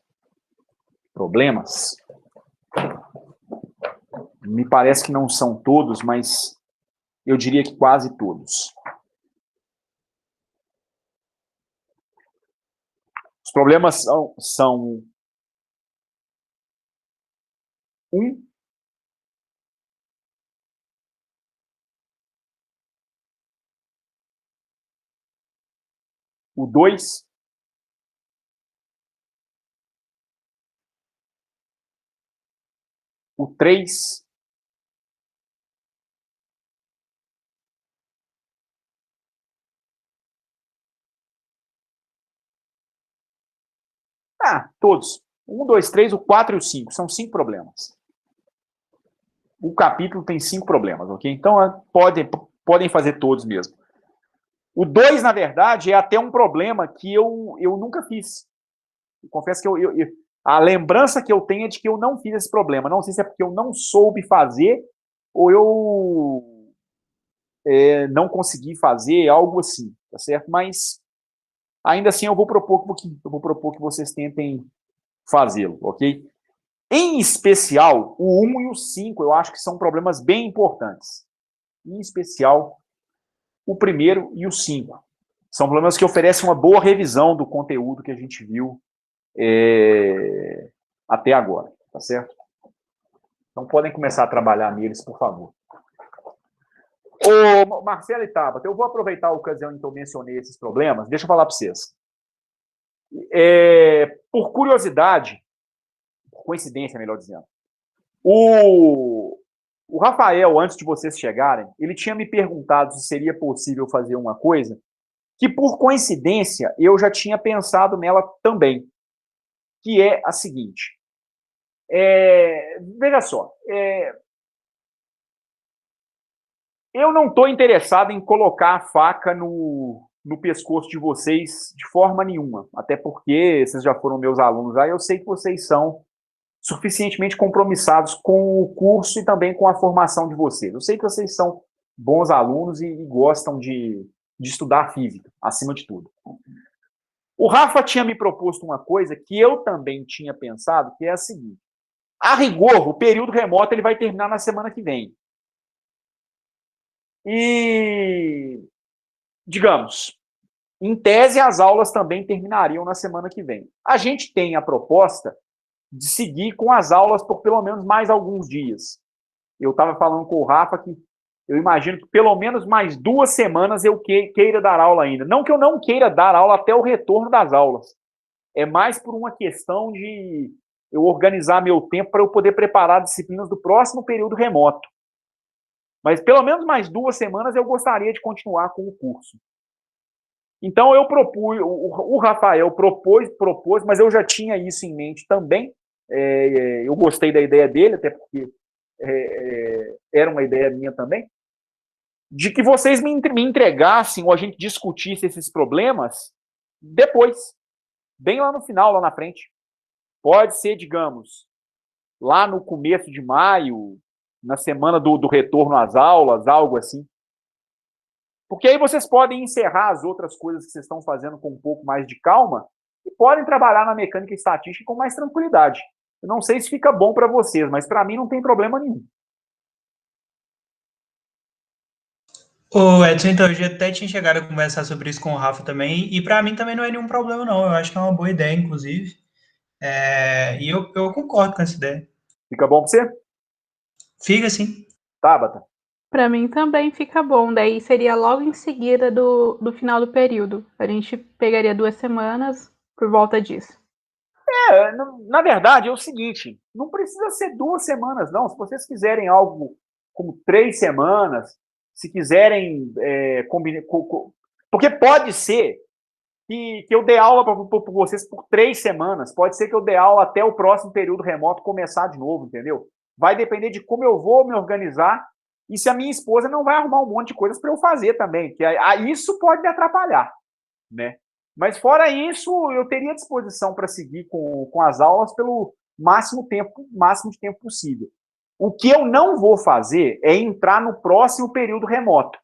problemas. Me parece que não são todos, mas eu diria que quase todos. Os problemas são 1, o 2, o 3, todos. 1, 2, 3, o 4 e o 5. São 5 problemas. O capítulo tem 5 problemas, ok? Então, podem fazer todos mesmo. O 2, na verdade, é até um problema que eu nunca fiz. Eu confesso que a lembrança que eu tenho é de que eu não fiz esse problema. Não sei se é porque eu não soube fazer ou eu não consegui fazer, algo assim, tá certo? Mas, ainda assim, eu vou propor que vocês tentem fazê-lo, ok? Em especial, o 1 e o 5, eu acho que são problemas bem importantes. Em especial, o primeiro e o 5. São problemas que oferecem uma boa revisão do conteúdo que a gente viu até agora, tá certo? Então, podem começar a trabalhar neles, por favor. Ô, Marcelo e Tabata, eu vou aproveitar a ocasião em que eu mencionei esses problemas, deixa eu falar para vocês. Por curiosidade, por coincidência, melhor dizendo, o Rafael, antes de vocês chegarem, ele tinha me perguntado se seria possível fazer uma coisa que, por coincidência, eu já tinha pensado nela também, que é a seguinte. Veja só, eu não estou interessado em colocar a faca no pescoço de vocês de forma nenhuma, até porque vocês já foram meus alunos aí, eu sei que vocês são suficientemente compromissados com o curso e também com a formação de vocês. Eu sei que vocês são bons alunos e gostam de estudar física, acima de tudo. O Rafa tinha me proposto uma coisa que eu também tinha pensado, que é a seguinte. A rigor, o período remoto ele vai terminar na semana que vem. E, digamos, em tese, as aulas também terminariam na semana que vem. A gente tem a proposta de seguir com as aulas por pelo menos mais alguns dias. Eu estava falando com o Rafa que eu imagino que pelo menos mais 2 semanas eu queira dar aula ainda. Não que eu não queira dar aula até o retorno das aulas. É mais por uma questão de eu organizar meu tempo para eu poder preparar disciplinas do próximo período remoto. Mas pelo menos mais 2 semanas eu gostaria de continuar com o curso. Então eu propus, o Rafael propôs, mas eu já tinha isso em mente também. Eu gostei da ideia dele, até porque era uma ideia minha também, de que vocês me entregassem ou a gente discutisse esses problemas depois, bem lá no final, lá na frente. Pode ser, digamos, lá no começo de maio, na semana do retorno às aulas, algo assim. Porque aí vocês podem encerrar as outras coisas que vocês estão fazendo com um pouco mais de calma e podem trabalhar na mecânica e estatística com mais tranquilidade. Eu não sei se fica bom para vocês, mas para mim não tem problema nenhum. Ô, Edson, então, eu já até tinha chegado a conversar sobre isso com o Rafa também, e para mim também não é nenhum problema, não. Eu acho que é uma boa ideia, inclusive. E eu concordo com essa ideia. Fica bom para você? Fica assim. Tabata? Para mim também fica bom. Daí seria logo em seguida do final do período. A gente pegaria 2 semanas por volta disso. Na verdade, é o seguinte, não precisa ser 2 semanas, não. Se vocês quiserem algo como 3 semanas, se quiserem combinar... Porque pode ser que eu dê aula para vocês por 3 semanas. Pode ser que eu dê aula até o próximo período remoto começar de novo, entendeu? Vai depender de como eu vou me organizar e se a minha esposa não vai arrumar um monte de coisas para eu fazer também, que isso pode me atrapalhar, né? Mas fora isso, eu teria disposição para seguir com as aulas pelo máximo de tempo possível. O que eu não vou fazer é entrar no próximo período remoto.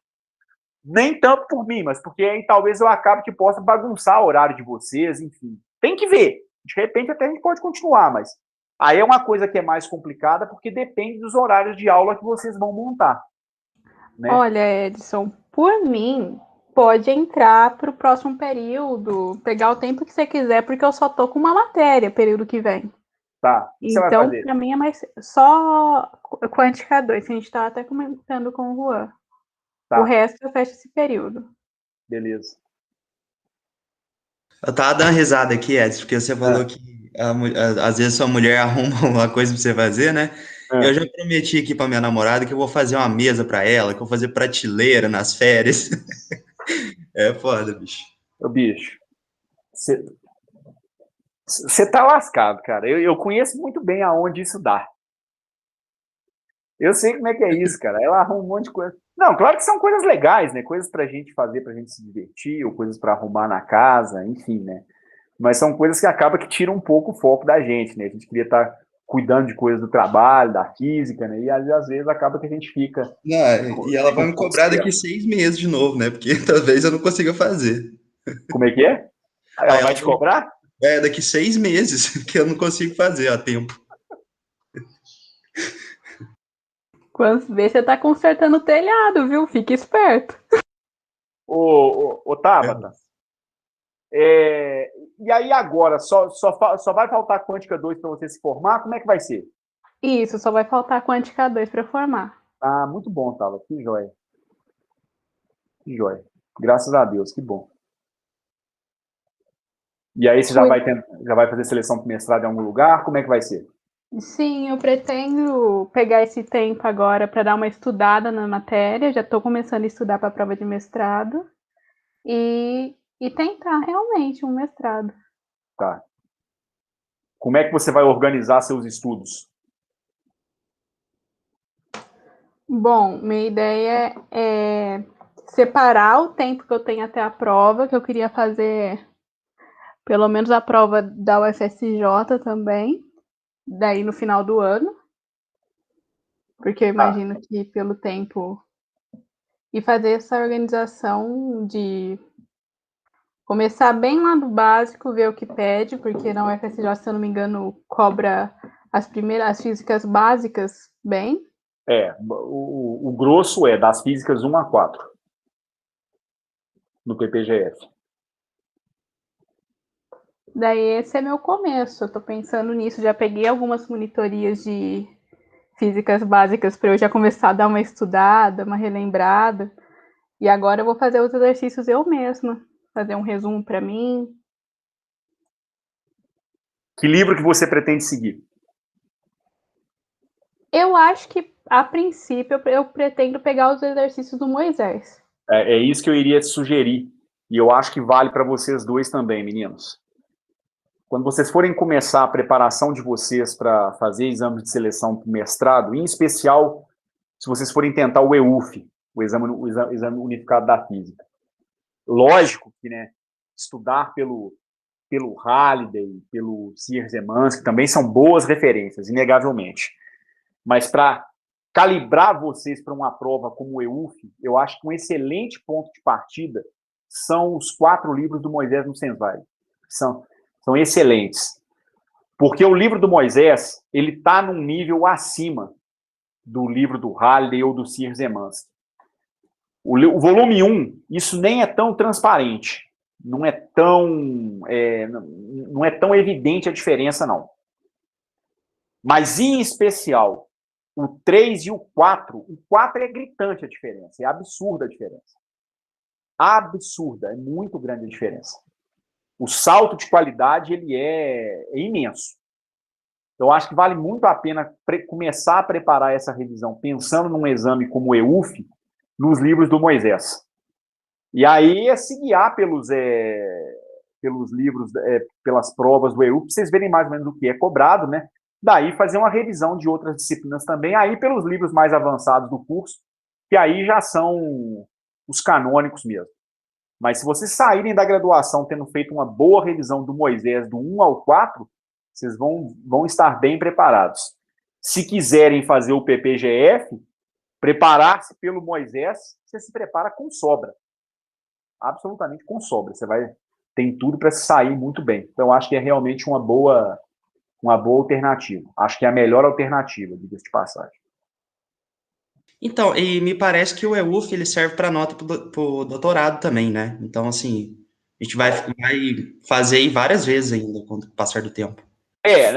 Nem tanto por mim, mas porque aí talvez eu acabe que possa bagunçar o horário de vocês, enfim. Tem que ver. De repente até a gente pode continuar, mas aí é uma coisa que é mais complicada porque depende dos horários de aula que vocês vão montar. Né? Olha, Edson, por mim, pode entrar para o próximo período, pegar o tempo que você quiser, porque eu só tô com uma matéria período que vem. Tá. O que você vai Então, fazer? para mim é mais só Quântica 2, que a gente estava até comentando com o Juan. Tá. O resto eu fecho esse período. Beleza. Eu tava dando risada aqui, Edson, porque você falou que às vezes sua mulher arruma uma coisa pra você fazer, né? Eu já prometi aqui pra minha namorada que eu vou fazer uma mesa pra ela, que eu vou fazer prateleira nas férias. É foda, bicho. Ô, bicho, você tá lascado, cara. Eu conheço muito bem aonde isso dá. Eu sei como é que é isso, cara. Ela arruma um monte de coisa. Não, claro que são coisas legais, né? Coisas pra gente fazer, pra gente se divertir, ou coisas pra arrumar na casa, enfim, né? Mas são coisas que acabam que tiram um pouco o foco da gente, né? A gente queria estar cuidando de coisas do trabalho, da física, né? E às vezes acaba que a gente fica... Não, e ela vai me cobrar daqui 6 meses de novo, né? Porque talvez eu não consiga fazer. Como é que é? Ela vai te cobrar? Daqui 6 meses, que eu não consigo fazer a tempo. Quando vê, você tá consertando o telhado, viu? Fique esperto. Ô Tabata, e aí agora, só vai faltar Quântica 2 para você se formar? Como é que vai ser? Isso, só vai faltar Quântica 2 para formar. Ah, muito bom, Tabata. Que joia. Que joia. Graças a Deus, que bom. E aí você já vai fazer seleção para mestrado em algum lugar? Como é que vai ser? Sim, eu pretendo pegar esse tempo agora para dar uma estudada na matéria. Já estou começando a estudar para a prova de mestrado. E tentar realmente um mestrado. Tá. Como é que você vai organizar seus estudos? Bom, minha ideia é separar o tempo que eu tenho até a prova, que eu queria fazer pelo menos a prova da UFSJ também, daí no final do ano, porque eu imagino que pelo tempo... E fazer essa organização de começar bem lá do básico, ver o que pede, porque na UFSJ, se eu não me engano, cobra as físicas básicas bem. O grosso é das físicas 1 a 4 no PPGF. Daí esse é meu começo, eu tô pensando nisso, já peguei algumas monitorias de físicas básicas para eu já começar a dar uma estudada, uma relembrada, e agora eu vou fazer os exercícios eu mesma, fazer um resumo para mim. Que livro que você pretende seguir? Eu acho que, a princípio, eu pretendo pegar os exercícios do Moisés. É isso que eu iria sugerir. E eu acho que vale para vocês dois também, meninos. Quando vocês forem começar a preparação de vocês para fazer exames de seleção para o mestrado, em especial se vocês forem tentar o EUF, o Exame Unificado da Física. Lógico que, né, estudar pelo Halliday, pelo Sierre-Zemansky, também são boas referências, inegavelmente. Mas para calibrar vocês para uma prova como o EUF, eu acho que um excelente ponto de partida são os 4 livros do Moisés Nussensweig. São excelentes. Porque o livro do Moisés, ele está num nível acima do livro do Halliday ou do Sierre-Zemansky. O volume 1, isso nem é tão transparente. Não é tão evidente a diferença, não. Mas, em especial, o 3 e o 4 é gritante a diferença, é absurda a diferença. Absurda, é muito grande a diferença. O salto de qualidade, ele é imenso. Eu acho que vale muito a pena começar a preparar essa revisão, pensando num exame como o EUF, nos livros do Moisés. E aí se guiar pelos livros, pelas provas do EUF, para vocês verem mais ou menos o que é cobrado, né? Daí fazer uma revisão de outras disciplinas também, aí pelos livros mais avançados do curso, que aí já são os canônicos mesmo. Mas se vocês saírem da graduação tendo feito uma boa revisão do Moisés, do 1 ao 4, vocês vão estar bem preparados. Se quiserem fazer o PPGF, preparar-se pelo Moisés, você se prepara com sobra. Absolutamente com sobra. Você tem tudo para sair muito bem. Então, acho que é realmente uma boa alternativa. Acho que é a melhor alternativa, diga-se de passagem. Então, e me parece que o EUF ele serve para nota para o doutorado também, né? Então, assim, a gente vai fazer aí várias vezes ainda com o passar do tempo.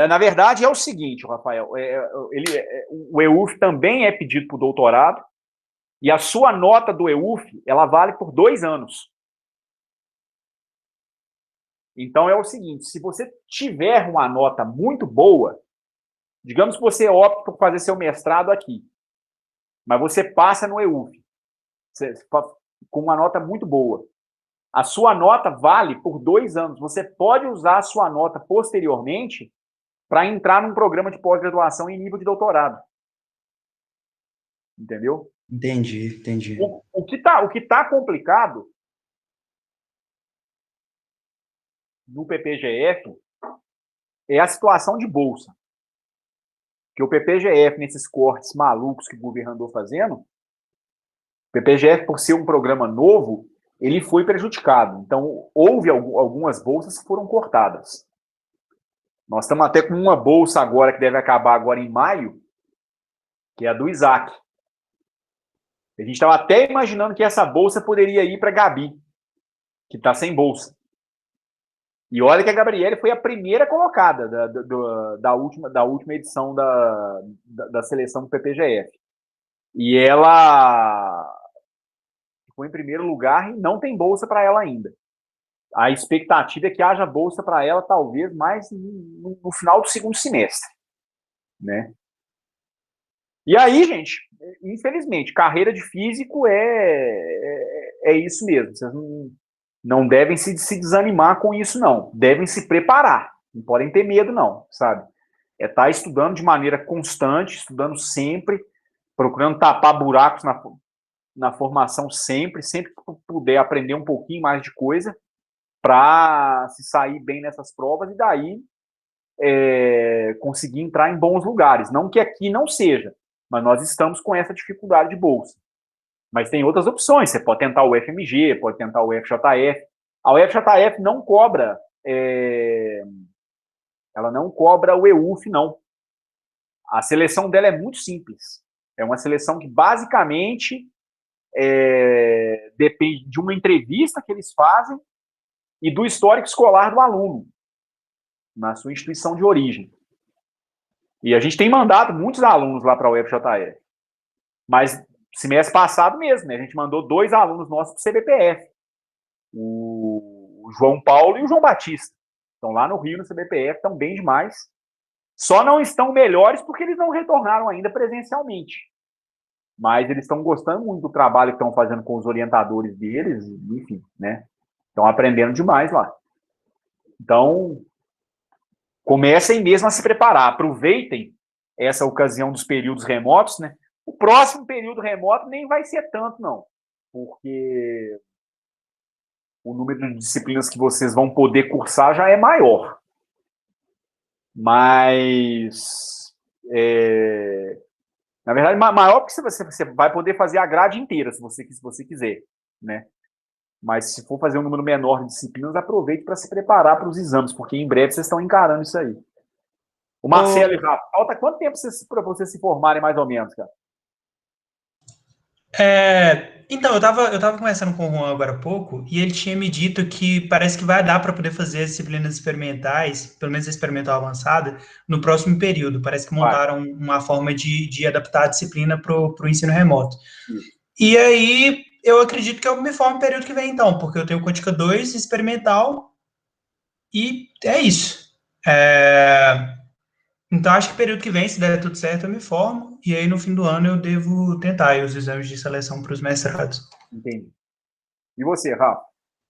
Na verdade é o seguinte, Rafael, o EUF também é pedido para o doutorado e a sua nota do EUF, ela vale por 2 anos. Então é o seguinte, se você tiver uma nota muito boa, digamos que você opta por fazer seu mestrado aqui, mas você passa no EUF com uma nota muito boa. A sua nota vale por 2 anos. Você pode usar a sua nota posteriormente para entrar num programa de pós-graduação em nível de doutorado. Entendeu? Entendi. O que tá complicado no PPGF é a situação de bolsa. Que o PPGF, nesses cortes malucos que o governo andou fazendo, o PPGF, por ser um programa novo, ele foi prejudicado. Então, houve algumas bolsas que foram cortadas. Nós estamos até com uma bolsa agora, que deve acabar agora em maio, que é a do Isaac. A gente estava até imaginando que essa bolsa poderia ir para a Gabi, que está sem bolsa. E olha que a Gabriele foi a primeira colocada da última edição da seleção do PPGF. E ela ficou em primeiro lugar e não tem bolsa para ela ainda. A expectativa é que haja bolsa para ela, talvez, mais no final do segundo semestre. Né? E aí, gente, infelizmente, carreira de físico é isso mesmo. Vocês não devem se desanimar com isso, não. Devem se preparar. Não podem ter medo, não, sabe? É estar estudando de maneira constante, estudando sempre, procurando tapar buracos na formação sempre que puder aprender um pouquinho mais de coisa para se sair bem nessas provas e daí conseguir entrar em bons lugares. Não que aqui não seja, mas nós estamos com essa dificuldade de bolsa. Mas tem outras opções. Você pode tentar o FMG, pode tentar o FJF. A UFJF não cobra, ela não cobra o EUF, não. A seleção dela é muito simples. É uma seleção que basicamente depende de uma entrevista que eles fazem e do histórico escolar do aluno na sua instituição de origem. E a gente tem mandado muitos alunos lá para a UFJF. Mas semestre passado mesmo, né? A gente mandou 2 alunos nossos para o CBPF. O João Paulo e o João Batista. Estão lá no Rio, no CBPF, estão bem demais. Só não estão melhores porque eles não retornaram ainda presencialmente. Mas eles estão gostando muito do trabalho que estão fazendo com os orientadores deles, enfim, né? Estão aprendendo demais lá. Então, comecem mesmo a se preparar. Aproveitem essa ocasião dos períodos remotos, né? O próximo período remoto nem vai ser tanto, não. Porque o número de disciplinas que vocês vão poder cursar já é maior. Mas, na verdade, maior porque você vai poder fazer a grade inteira, se você quiser, né? Mas se for fazer um número menor de disciplinas, aproveite para se preparar para os exames, porque em breve vocês estão encarando isso aí. O Marcelo e Rafa, falta quanto tempo para vocês se formarem, mais ou menos, cara? Então, eu tava conversando com o Juan agora há pouco, e ele tinha me dito que parece que vai dar para poder fazer as disciplinas experimentais, pelo menos a experimental avançada, no próximo período. Parece que montaram uma forma de adaptar a disciplina para o ensino remoto. E aí, eu acredito que eu me formo no período que vem, então, porque eu tenho Quântica 2 experimental, e é isso. Então, acho que período que vem, se der tudo certo, eu me formo, e aí no fim do ano eu devo tentar aí os exames de seleção para os mestrados. Entendi. E você, Rafa?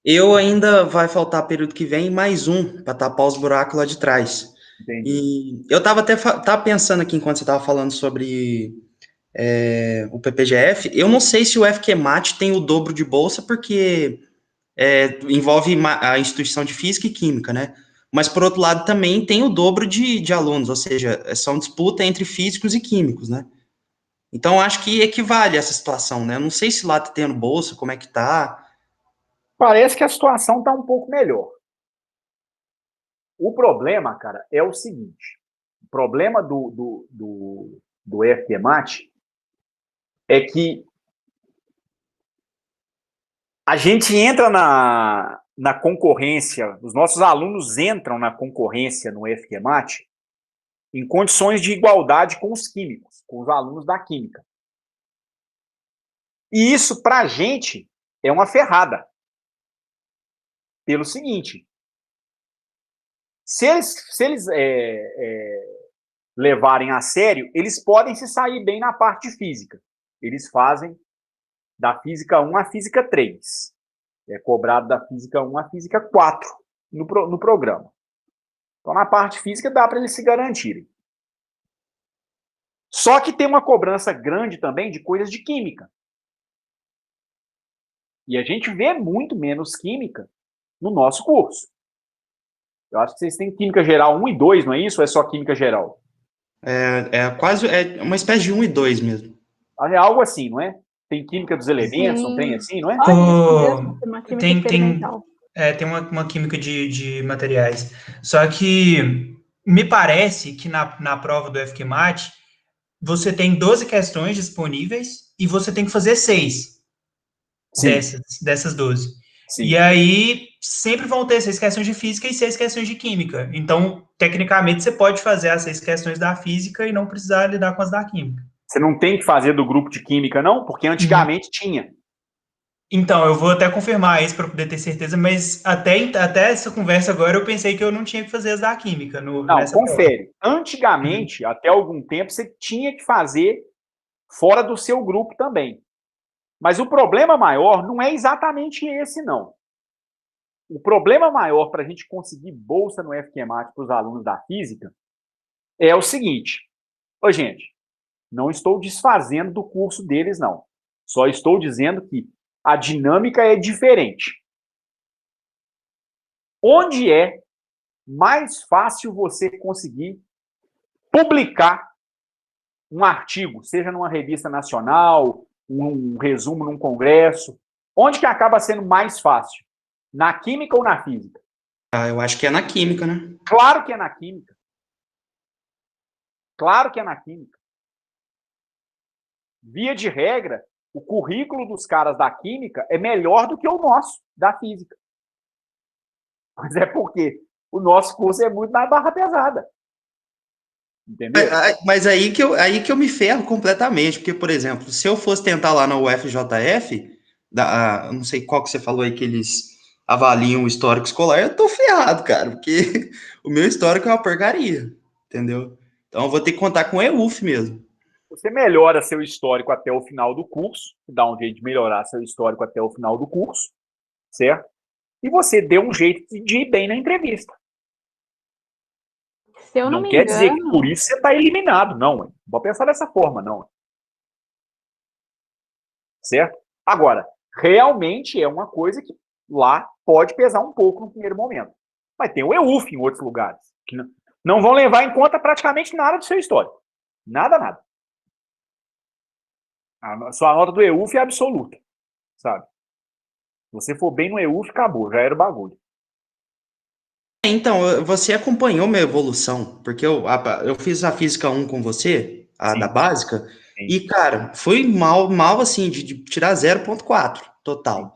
Eu ainda vai faltar período que vem mais um para tapar os buracos lá de trás. Entendi. E eu tava pensando aqui enquanto você tava falando sobre o PPGF. Eu não sei se o FQMAT tem o dobro de bolsa, porque envolve a instituição de física e química, né? Mas, por outro lado, também tem o dobro de alunos, ou seja, são disputa entre físicos e químicos, né? Então, acho que equivale a essa situação, né? Eu não sei se lá tá tendo bolsa, como é que tá. Parece que a situação está um pouco melhor. O problema, cara, é o seguinte. O problema do FQMAT é que a gente entra na concorrência, os nossos alunos entram na concorrência no FQMAT em condições de igualdade com os químicos, com os alunos da química. E isso, para a gente, é uma ferrada. Pelo seguinte, se eles levarem a sério, eles podem se sair bem na parte de física. Eles fazem da física 1 à física 3. É cobrado da física 1 à física 4 no programa. Então, na parte física, dá para eles se garantirem. Só que tem uma cobrança grande também de coisas de química. E a gente vê muito menos química no nosso curso. Eu acho que vocês têm química geral 1 e 2, não é isso? Ou é só química geral? Quase uma espécie de 1 e 2 mesmo. É algo assim, não é? Tem química dos elementos, Sim. não tem assim, não é? Uma química experimental. Tem uma química de materiais. Só que me parece que na prova do FQMAT, você tem 12 questões disponíveis e você tem que fazer 6 dessas 12. Sim. E aí, sempre vão ter 6 questões de física e 6 questões de química. Então, tecnicamente, você pode fazer as 6 questões da física e não precisar lidar com as da química. Você não tem que fazer do grupo de química, não? Porque antigamente tinha. Então, eu vou até confirmar isso para poder ter certeza, mas até essa conversa agora eu pensei que eu não tinha que fazer as da química. Não, confere. Prova. Antigamente, até algum tempo, você tinha que fazer fora do seu grupo também. Mas o problema maior não é exatamente esse, não. O problema maior para a gente conseguir bolsa no FQMAT para os alunos da física é o seguinte. Ô, gente, não estou desfazendo do curso deles, não. Só estou dizendo que a dinâmica é diferente. Onde é mais fácil você conseguir publicar um artigo, seja numa revista nacional, um resumo num congresso, onde que acaba sendo mais fácil? Na química ou na física? Eu acho que é na química, né? Claro que é na química. Claro que é na química. Via de regra, o currículo dos caras da química é melhor do que o nosso, da física. Mas é porque o nosso curso é muito mais barra pesada. Entendeu? Mas aí que eu me ferro completamente, porque, por exemplo, se eu fosse tentar lá na UFJF, não sei qual que você falou aí que eles avaliam o histórico escolar, eu tô ferrado, cara, porque o meu histórico é uma porcaria, entendeu? Então eu vou ter que contar com o EUF mesmo. Você melhora seu histórico até o final do curso, dá um jeito de melhorar seu histórico até o final do curso, certo? E você deu um jeito de ir bem na entrevista. Se eu não me quer dizer que engano, por isso você está eliminado, não. Não vou pensar dessa forma, não. Certo? Agora, realmente é uma coisa que lá pode pesar um pouco no primeiro momento. Mas tem o EUF em outros lugares, que não vão levar em conta praticamente nada do seu histórico. Nada, nada. A sua nota do EUF é absoluta, sabe? Se você for bem no EUF, acabou, já era o bagulho. Então, você acompanhou minha evolução, porque eu fiz a Física 1 com você, a da Sim, básica, sim, e, cara, foi mal assim, de tirar 0,4 sim. total.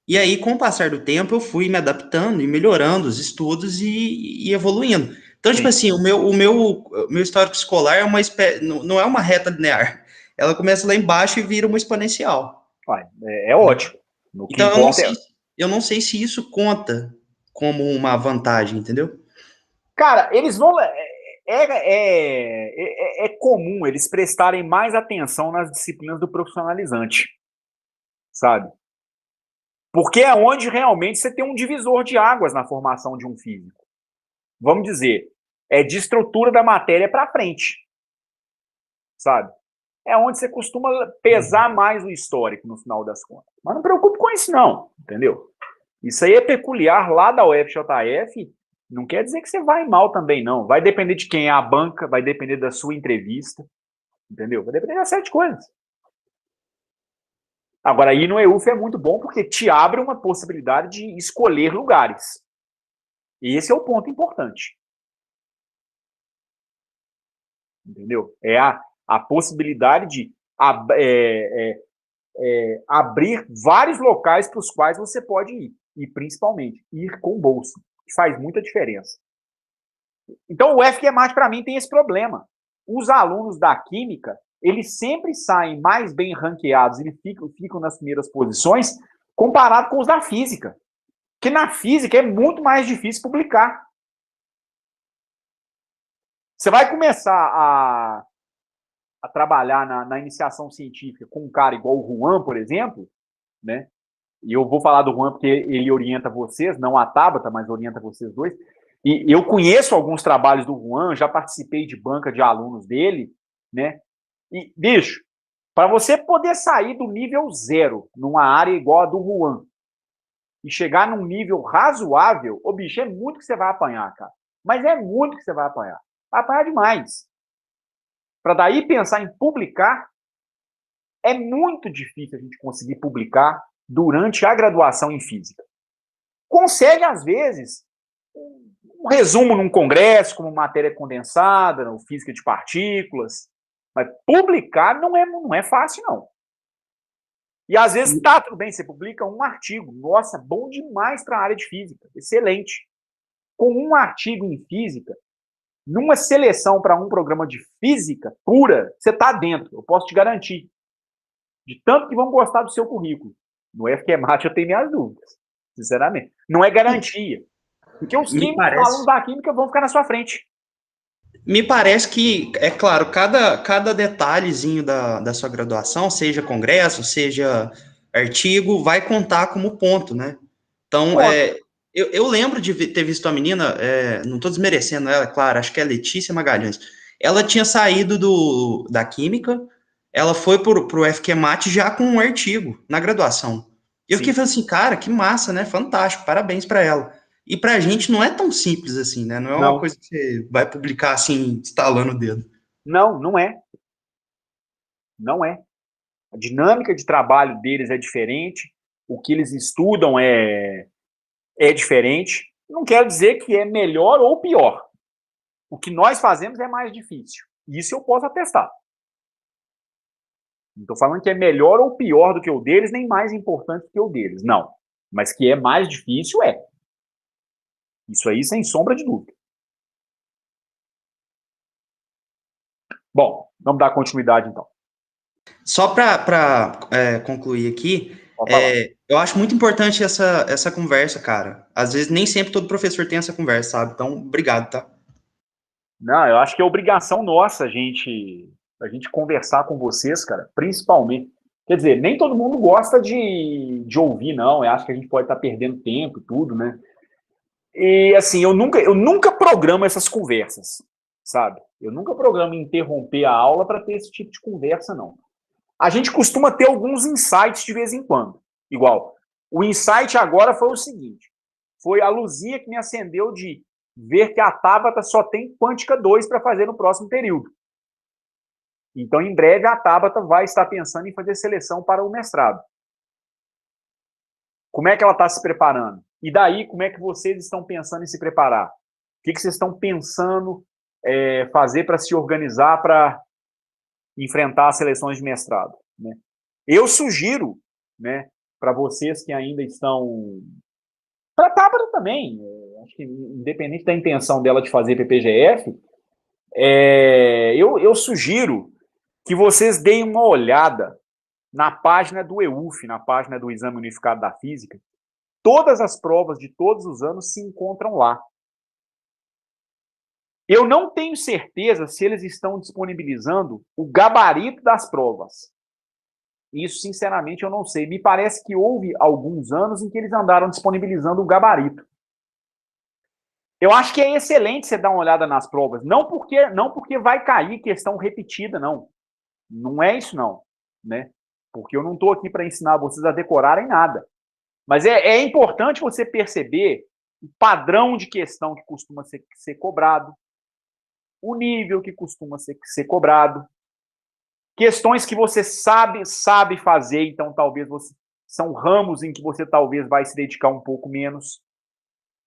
E aí, com o passar do tempo, eu fui me adaptando e melhorando os estudos e evoluindo. Então, tipo Sim. assim, o meu histórico escolar é uma não é uma reta linear. Ela começa lá embaixo e vira uma exponencial. É ótimo. No que Então, importa é... eu não sei se isso conta como uma vantagem, entendeu? Cara, eles vão... É comum eles prestarem mais atenção nas disciplinas do profissionalizante, sabe? Porque é onde realmente você tem um divisor de águas na formação de um físico. Vamos dizer, é de estrutura da matéria para frente, sabe? É onde você costuma pesar mais o histórico no final das contas. Mas não preocupe com isso não, entendeu? Isso aí é peculiar lá da UFJF, não quer dizer que você vai mal também não. Vai depender de quem é a banca, vai depender da sua entrevista, entendeu? Vai depender de uma série de coisas. Agora, aí no EUF é muito bom porque te abre uma possibilidade de escolher lugares. E esse é o ponto importante. Entendeu? É a possibilidade de abrir vários locais para os quais você pode ir. E, principalmente, ir com bolsa, que faz muita diferença. Então, o FQMAT, para mim, tem esse problema. Os alunos da Química, eles sempre saem mais bem ranqueados, eles ficam nas primeiras posições, comparado com os da Física. Porque na Física é muito mais difícil publicar. Você vai começar a trabalhar na iniciação científica com um cara igual o Juan, por exemplo, né? E eu vou falar do Juan porque ele orienta vocês, não a Tabata, mas orienta vocês dois. E eu conheço alguns trabalhos do Juan, já participei de banca de alunos dele, né? E, bicho, para você poder sair do nível 0 numa área igual a do Juan e chegar num nível razoável, ô bicho, é muito que você vai apanhar, cara. Mas é muito que você vai apanhar. Vai apanhar demais. Para daí pensar em publicar, é muito difícil a gente conseguir publicar durante a graduação em física. Consegue, às vezes, um resumo num congresso, como matéria condensada, no física de partículas, mas publicar não é fácil, não. E às vezes, tá, tudo bem, você publica um artigo, nossa, bom demais para a área de física, excelente. Com um artigo em física, numa seleção para um programa de física pura, você está dentro, eu posso te garantir. De tanto que vão gostar do seu currículo. No FQMAT eu tenho minhas dúvidas, sinceramente. Não é garantia. Porque os químicos, os alunos da química vão ficar na sua frente. Me parece que, é claro, cada detalhezinho da sua graduação, seja congresso, seja artigo, vai contar como ponto, né? Então, eu lembro de ter visto a menina, não estou desmerecendo ela, claro, acho que é Letícia Magalhães. Ela tinha saído da Química, ela foi pro FQMAT já com um artigo na graduação. E eu fiquei falando assim, cara, que massa, né? Fantástico, parabéns para ela. E para a gente não é tão simples assim, né? Não é uma coisa que você vai publicar assim, estalando o dedo. Não é. Não é. A dinâmica de trabalho deles é diferente, o que eles estudam é diferente. Não quero dizer que é melhor ou pior. O que nós fazemos é mais difícil. Isso eu posso atestar. Não estou falando que é melhor ou pior do que o deles, nem mais importante do que o deles. Não. Mas que é mais difícil, é. Isso aí, sem sombra de dúvida. Bom, vamos dar continuidade, então. Só para concluir aqui, eu acho muito importante essa conversa, cara. Às vezes nem sempre todo professor tem essa conversa, sabe? Então, obrigado, tá? Não, eu acho que é obrigação nossa a gente conversar com vocês, cara, principalmente. Quer dizer, nem todo mundo gosta de ouvir, não. Eu acho que a gente pode estar perdendo tempo e tudo, né? E, assim, eu nunca programo essas conversas, sabe? Eu nunca programo interromper a aula para ter esse tipo de conversa, não. A gente costuma ter alguns insights de vez em quando. Igual, o insight agora foi o seguinte, foi a luzinha que me acendeu de ver que a Tabata só tem quântica 2 para fazer no próximo período. Então, em breve, a Tabata vai estar pensando em fazer seleção para o mestrado. Como é que ela está se preparando? E daí, como é que vocês estão pensando em se preparar? O que vocês estão pensando fazer para se organizar para enfrentar as seleções de mestrado? Né? Eu sugiro, né, para vocês que ainda estão... Para a Tabata também, acho que independente da intenção dela de fazer PPGF, eu sugiro que vocês deem uma olhada na página do EUF, na página do Exame Unificado da Física. Todas as provas de todos os anos se encontram lá. Eu não tenho certeza se eles estão disponibilizando o gabarito das provas. Isso, sinceramente, eu não sei. Me parece que houve alguns anos em que eles andaram disponibilizando o gabarito. Eu acho que é excelente você dar uma olhada nas provas. Não porque vai cair questão repetida, não. Não é isso, não. Né? Porque eu não estou aqui para ensinar vocês a decorarem nada. Mas é importante você perceber o padrão de questão que costuma ser cobrado, o nível que costuma ser cobrado, questões que você sabe fazer, então talvez são ramos em que você talvez vai se dedicar um pouco menos.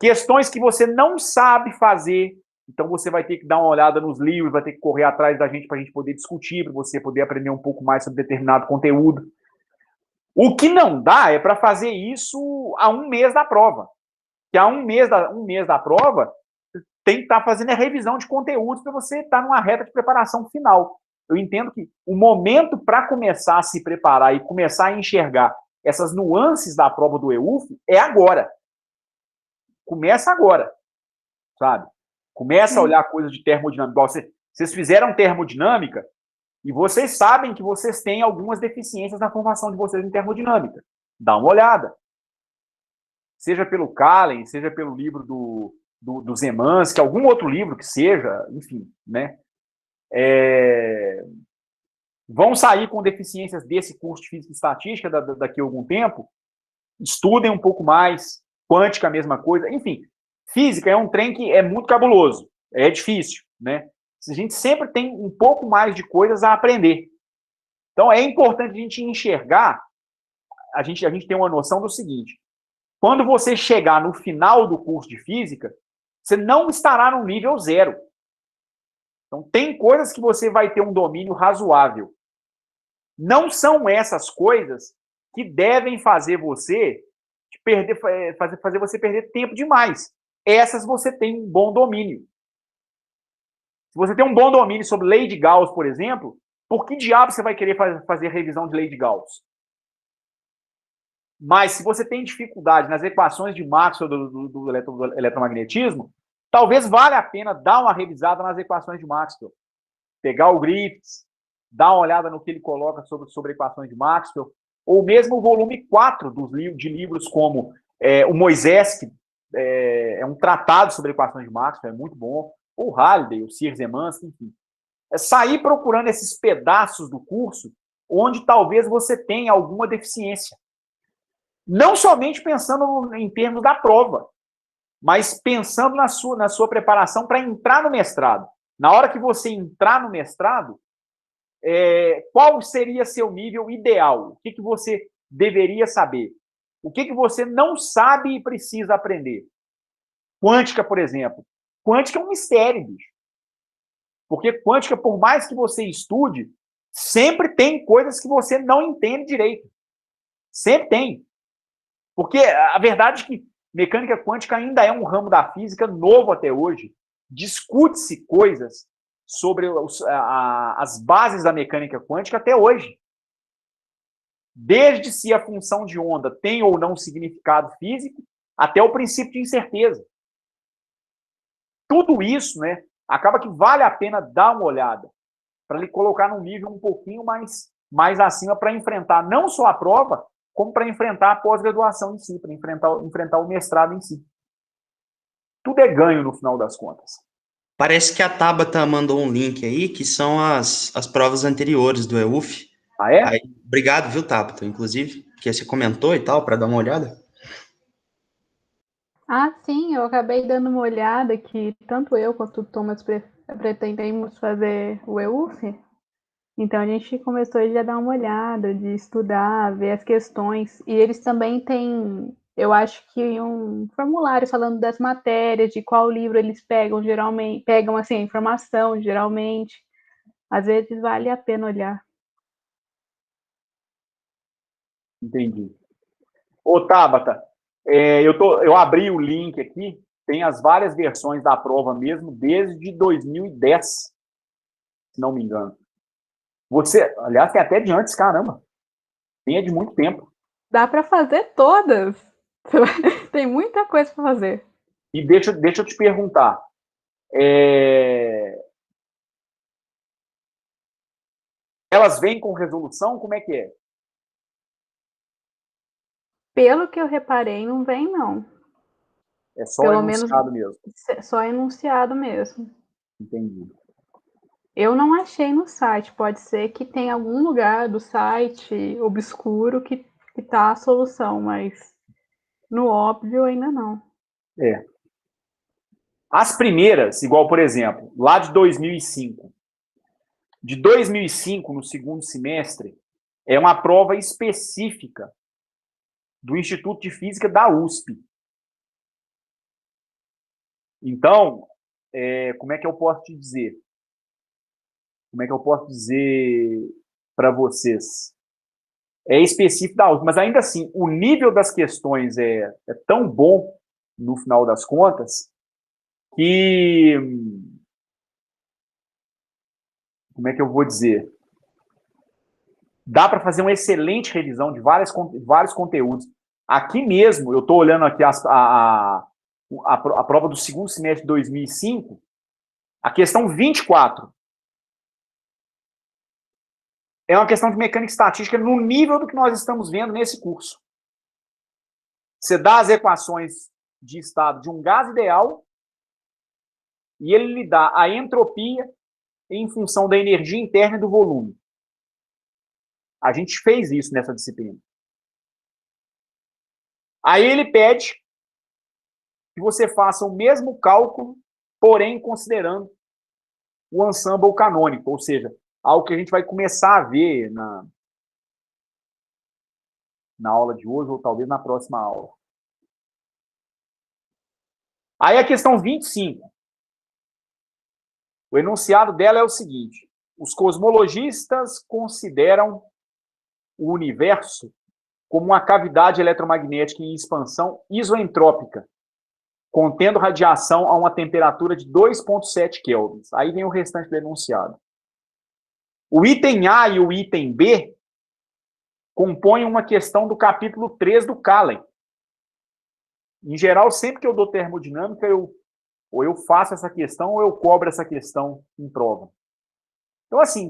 Questões que você não sabe fazer, então você vai ter que dar uma olhada nos livros, vai ter que correr atrás da gente para a gente poder discutir, para você poder aprender um pouco mais sobre determinado conteúdo. O que não dá é para fazer isso a um mês da prova. Que a um mês da prova tem que estar fazendo a revisão de conteúdos para você estar numa reta de preparação final. Eu entendo que o momento para começar a se preparar e começar a enxergar essas nuances da prova do EUF é agora. Começa agora, sabe? Começa a olhar coisas de termodinâmica. Vocês fizeram termodinâmica e vocês sabem que vocês têm algumas deficiências na formação de vocês em termodinâmica. Dá uma olhada. Seja pelo Kahlen, seja pelo livro do Zemansky, algum outro livro que seja, enfim, né? Vão sair com deficiências desse curso de Física e Estatística daqui a algum tempo, estudem um pouco mais, quântica a mesma coisa, enfim, física é um trem que é muito cabuloso, é difícil, né? A gente sempre tem um pouco mais de coisas a aprender. Então, é importante a gente enxergar, a gente tem uma noção do seguinte, quando você chegar no final do curso de física, você não estará no nível 0. Então, tem coisas que você vai ter um domínio razoável. Não são essas coisas que devem fazer você fazer você perder tempo demais. Essas você tem um bom domínio. Se você tem um bom domínio sobre lei de Gauss, por exemplo, por que diabo você vai querer fazer revisão de lei de Gauss? Mas se você tem dificuldade nas equações de Maxwell do eletromagnetismo, talvez valha a pena dar uma revisada nas equações de Maxwell. Pegar o Griffiths, dar uma olhada no que ele coloca sobre equações de Maxwell, ou mesmo o volume 4 de livros como o Moisés, que é um tratado sobre equações de Maxwell, é muito bom, ou o Halliday, o Sir Zemansky, enfim. É sair procurando esses pedaços do curso onde talvez você tenha alguma deficiência. Não somente pensando em termos da prova, mas pensando na sua preparação para entrar no mestrado. Na hora que você entrar no mestrado, qual seria seu nível ideal? O que você deveria saber? O que você não sabe e precisa aprender? Quântica, por exemplo. Quântica é um mistério, bicho. Porque quântica, por mais que você estude, sempre tem coisas que você não entende direito. Sempre tem. Porque a verdade é que mecânica quântica ainda é um ramo da física novo até hoje. Discute-se coisas sobre as bases da mecânica quântica até hoje. Desde se a função de onda tem ou não significado físico, até o princípio de incerteza. Tudo isso, né, acaba que vale a pena dar uma olhada, para ele colocar num nível um pouquinho mais acima para enfrentar não só a prova, como para enfrentar a pós-graduação em si, para enfrentar o mestrado em si. Tudo é ganho no final das contas. Parece que a Tabata mandou um link aí, que são as provas anteriores do EUF. Ah, é? Aí, obrigado, viu, Tabata, inclusive, que você comentou e tal, para dar uma olhada. Ah, sim, eu acabei dando uma olhada que tanto eu quanto o Thomas pretendemos fazer o EUF. Então a gente começou já a dar uma olhada, de estudar, ver as questões. E eles também têm, eu acho que um formulário falando das matérias, de qual livro eles pegam geralmente, pegam assim a informação geralmente. Às vezes vale a pena olhar. Entendi. Ô, Tabata, eu abri o link aqui, tem as várias versões da prova mesmo, desde 2010, se não me engano. Você, aliás, tem até de antes, caramba. Tem de muito tempo. Dá para fazer todas. Tem muita coisa para fazer. E deixa eu te perguntar. Elas vêm com resolução? Como é que é? Pelo que eu reparei, não vem, não. É só Pelo enunciado menos mesmo. só enunciado mesmo. Entendi. Eu não achei no site. Pode ser que tenha algum lugar do site obscuro que tá a solução, mas no óbvio ainda não. É. As primeiras, igual, por exemplo, lá de 2005. De 2005, no segundo semestre, é uma prova específica do Instituto de Física da USP. Então, como é que eu posso te dizer? Como é que eu posso dizer para vocês? É específico da USP, mas ainda assim, o nível das questões é tão bom, no final das contas, que... Como é que eu vou dizer? Dá para fazer uma excelente revisão de vários conteúdos. Aqui mesmo, eu estou olhando aqui a prova do segundo semestre de 2005, a questão 24 é uma questão de mecânica estatística no nível do que nós estamos vendo nesse curso. Você dá as equações de estado de um gás ideal e ele lhe dá a entropia em função da energia interna e do volume. A gente fez isso nessa disciplina. Aí ele pede que você faça o mesmo cálculo, porém considerando o ensemble canônico, ou seja, algo que a gente vai começar a ver na aula de hoje ou talvez na próxima aula. Aí a questão 25. O enunciado dela é o seguinte: os cosmologistas consideram o universo como uma cavidade eletromagnética em expansão isoentrópica, contendo radiação a uma temperatura de 2,7 kelvins. Aí vem o restante do enunciado. O item A e o item B compõem uma questão do capítulo 3 do Kahlen. Em geral, sempre que eu dou termodinâmica, ou eu faço essa questão ou eu cobro essa questão em prova. Então, assim,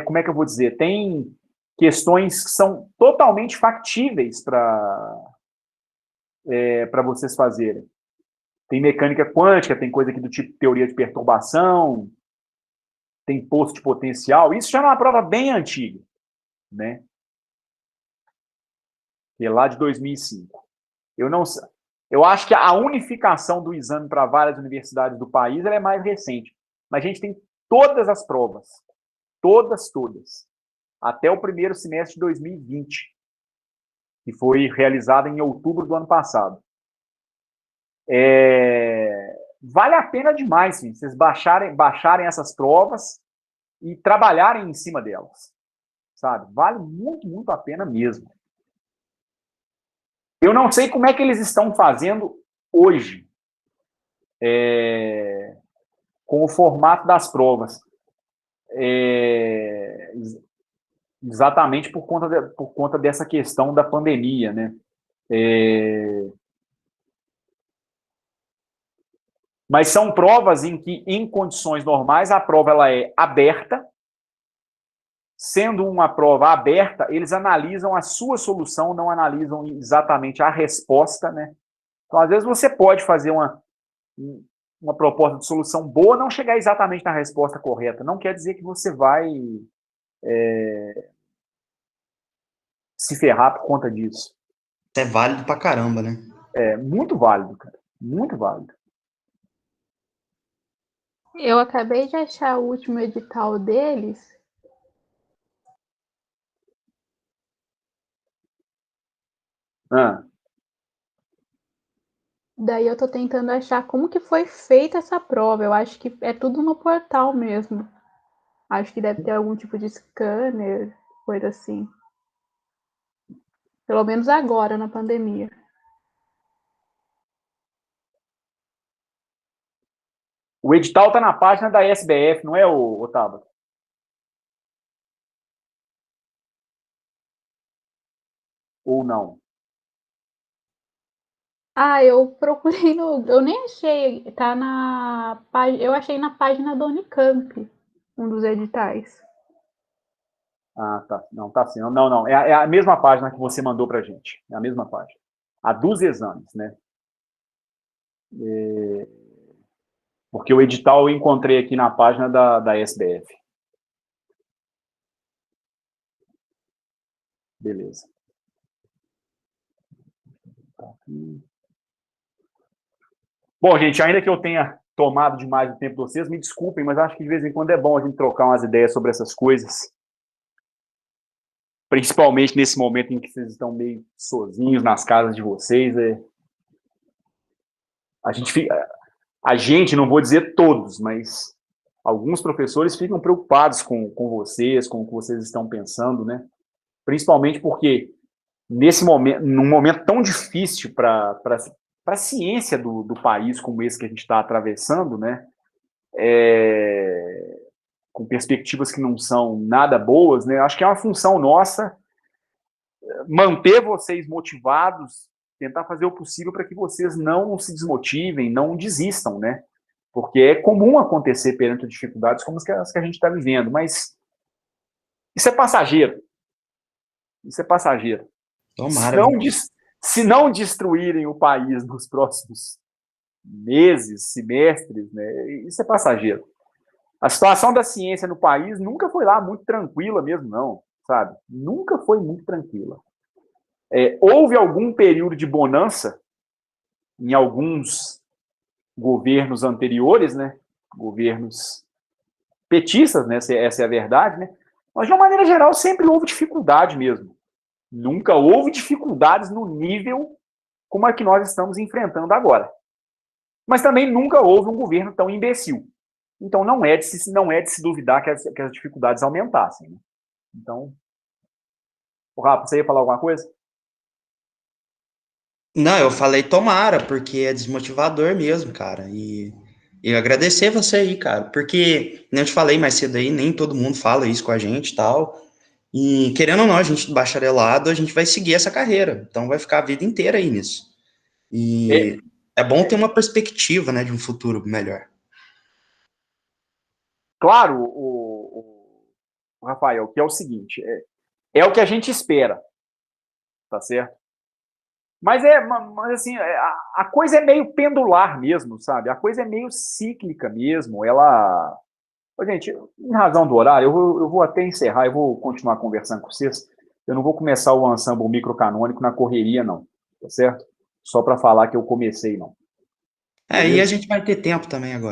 como é que eu vou dizer? Tem questões que são totalmente factíveis para vocês fazerem. Tem mecânica quântica, tem coisa aqui do tipo teoria de perturbação, tem poço de potencial. Isso já é uma prova bem antiga, né? Que é lá de 2005. Eu acho que a unificação do exame para várias universidades do país é mais recente. Mas a gente tem todas as provas. Todas. Até o primeiro semestre de 2020, que foi realizada em outubro do ano passado. Vale a pena demais, sim, vocês baixarem essas provas e trabalharem em cima delas. Sabe? Vale muito, muito a pena mesmo. Eu não sei como é que eles estão fazendo hoje com o formato das provas. Exatamente por conta dessa questão da pandemia, né? Mas são provas em que, em condições normais, a prova ela é aberta. Sendo uma prova aberta, eles analisam a sua solução, não analisam exatamente a resposta, né? Então, às vezes, você pode fazer uma proposta de solução boa, não chegar exatamente na resposta correta. Não quer dizer que você vai se ferrar por conta disso. É válido pra caramba, né? É muito válido, cara. Muito válido. Eu acabei de achar o último edital deles. Daí eu tô tentando achar como que foi feita essa prova. Eu acho que é tudo no portal mesmo. Acho que deve ter algum tipo de scanner, coisa assim. Pelo menos agora, na pandemia. O edital está na página da SBF, não é, Otávio? Ou não? Ah, eu procurei no. Eu nem achei. Tá na. Eu achei na página do Unicamp um dos editais. Ah, tá. Não, tá sim. Não. É a mesma página que você mandou pra gente. É a mesma página. A dos exames, né? Porque o edital eu encontrei aqui na página da SBF. Beleza. Bom, gente, ainda que eu tenha tomado demais o tempo de vocês, me desculpem, mas acho que de vez em quando é bom a gente trocar umas ideias sobre essas coisas. Principalmente nesse momento em que vocês estão meio sozinhos nas casas de vocês. A gente, não vou dizer todos, mas alguns professores ficam preocupados com vocês, com o que vocês estão pensando, né? Principalmente porque nesse momento, num momento tão difícil para a ciência do país como esse que a gente está atravessando, né? Com perspectivas que não são nada boas, né? Acho que é uma função nossa manter vocês motivados, tentar fazer o possível para que vocês não se desmotivem, não desistam, né? Porque é comum acontecer perante dificuldades como as que a gente está vivendo, mas isso é passageiro. Isso é passageiro. Tomara. Se não destruírem o país nos próximos meses, semestres, né, isso é passageiro. A situação da ciência no país nunca foi lá muito tranquila mesmo, não, sabe? Nunca foi muito tranquila. Houve algum período de bonança em alguns governos anteriores, né? Governos petistas, né? Essa é a verdade, né? Mas, de uma maneira geral, sempre houve dificuldade mesmo. Nunca houve dificuldades no nível como a que nós estamos enfrentando agora. Mas também nunca houve um governo tão imbecil. Então, não é de se duvidar que as dificuldades aumentassem. Né? Então, Rafa, você ia falar alguma coisa? Não, eu falei tomara, porque é desmotivador mesmo, cara. E agradecer você aí, cara, porque, nem eu te falei mais cedo aí, nem todo mundo fala isso com a gente e tal. E querendo ou não, a gente do bacharelado, a gente vai seguir essa carreira. Então vai ficar a vida inteira aí nisso. E é bom ter uma perspectiva, né, de um futuro melhor. Claro, o Rafael, que é o seguinte, é o que a gente espera, tá certo? Mas assim, a coisa é meio pendular mesmo, sabe? A coisa é meio cíclica mesmo. Ela, gente, em razão do horário, eu vou até encerrar, eu vou continuar conversando com vocês. Eu não vou começar o ensemble microcanônico na correria, não, tá certo? Só para falar que eu comecei, não. E a gente vai ter tempo também agora.